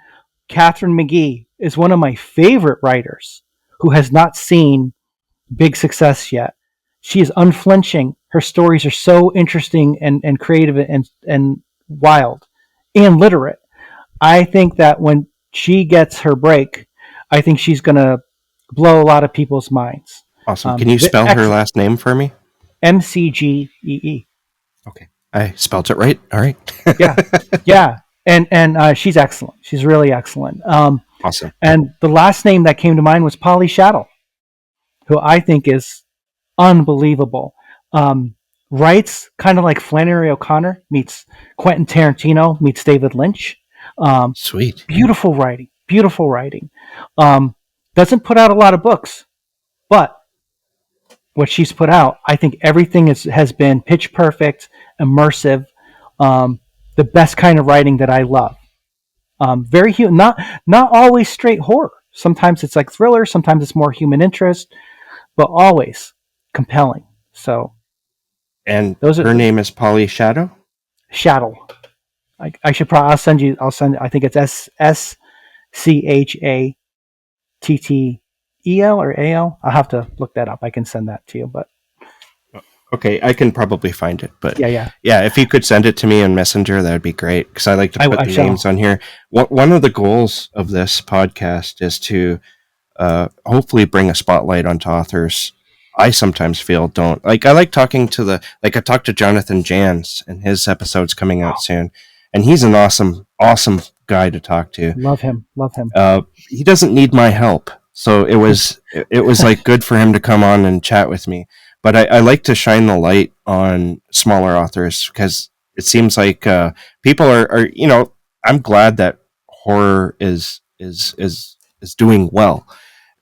Katherine McGee is one of my favorite writers who has not seen big success yet. She is unflinching. Her stories are so interesting and creative and wild and literate. I think that when she gets her break, I think she's going to blow a lot of people's minds. Awesome. Can you spell her last name for me? McGee. Okay. I spelled it right. All right. Yeah, yeah, and she's excellent. She's really excellent. Awesome. And the last name that came to mind was Polly Schattel, who I think is unbelievable. Writes kind of like Flannery O'Connor meets Quentin Tarantino meets David Lynch. Sweet. Beautiful writing. Beautiful writing. Doesn't put out a lot of books, but what she's put out, I think everything has been pitch perfect, immersive, the best kind of writing that I love. Very human, not always straight horror. Sometimes it's like thriller, sometimes it's more human interest, but always compelling. So, and her name is Polly Schattel. Schattel. I should probably I'll send. I think it's SCHATTEL or AL. I'll have to look that up. I can send that to you, but. Okay, I can probably find it, but yeah. If you could send it to me in Messenger, that would be great, because I like to put the names on here. One of the goals of this podcast is to hopefully bring a spotlight onto authors I sometimes feel don't like. I like talking to I talked to Jonathan Jans, and his episode's coming out soon, and he's an awesome guy to talk to. Love him. He doesn't need my help, so it was like good for him to come on and chat with me. But I like to shine the light on smaller authors, because it seems like people are I'm glad that horror is doing well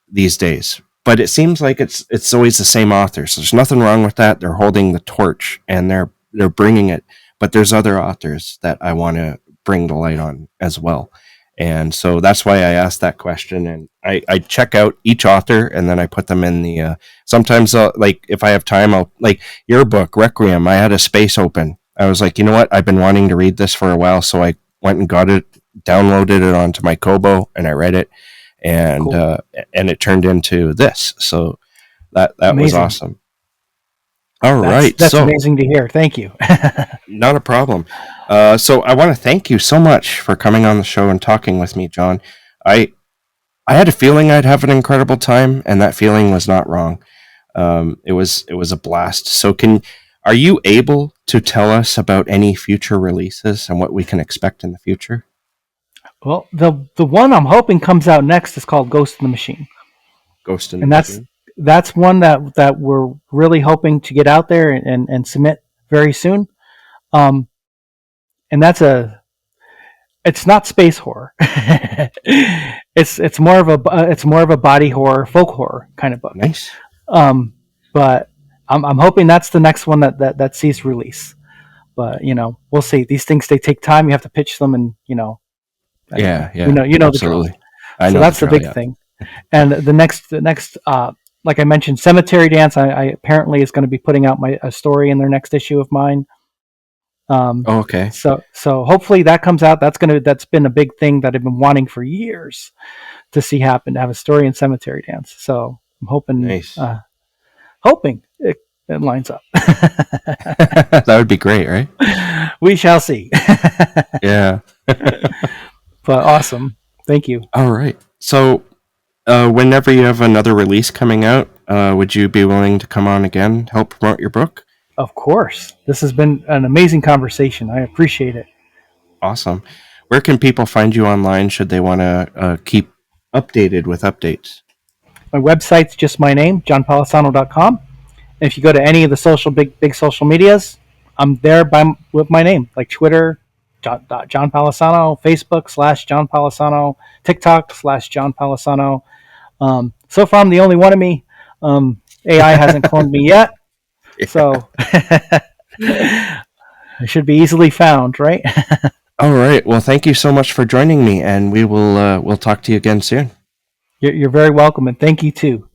these days. But it seems like it's always the same authors. There's nothing wrong with that. They're holding the torch and they're bringing it. But there's other authors that I want to bring the light on as well. And so that's why I asked that question. And I check out each author, and then I put them in the, sometimes like if I have time, I'll, like your book, Requiem, I had a space open. I was like, you know what? I've been wanting to read this for a while. So I went and got it, downloaded it onto my Kobo, and I read it. And, cool. And it turned into this. So that was awesome. All right. That's So, amazing to hear. Thank you. not a problem. So I want to thank you so much for coming on the show and talking with me, John. I I had a feeling I'd have an incredible time, and that feeling was not wrong. It was a blast. So are you able to tell us about any future releases and what we can expect in the future? Well, the one I'm hoping comes out next is called Ghost in the Machine, Ghost in the and Machine. that's one that we're really hoping to get out there and submit very soon. Um, and it's not space horror. It's more of a body horror, folk horror kind of book. Nice. But I'm hoping that's the next one that sees release. But we'll see. These things, they take time. You have to pitch them, and Yeah, you know the drill. absolutely. I So know that's the the drill, big yeah. thing. And the next, like I mentioned, Cemetery Dance. I apparently is going to be putting out a story in their next issue of mine. Oh, okay. So hopefully that comes out. That's been a big thing that I've been wanting for years to see happen. To have a story in Cemetery Dance. So I'm Nice. hoping it lines up. That would be great, right? We shall see. Yeah. But awesome. Thank you. All right. So, whenever you have another release coming out, would you be willing to come on again, help promote your book? Of course. This has been an amazing conversation. I appreciate it. Awesome. Where can people find you online should they want to keep updated with updates? My website's just my name, johnpalisano.com. And if you go to any of the big social medias, I'm there with my name, like Twitter, John Palisano, Facebook /John Palisano, TikTok /John Palisano. So far, I'm the only one of me. AI hasn't cloned me yet, so I should be easily found, right? All right. Well, thank you so much for joining me, and we'll talk to you again soon. You're very welcome, and thank you too.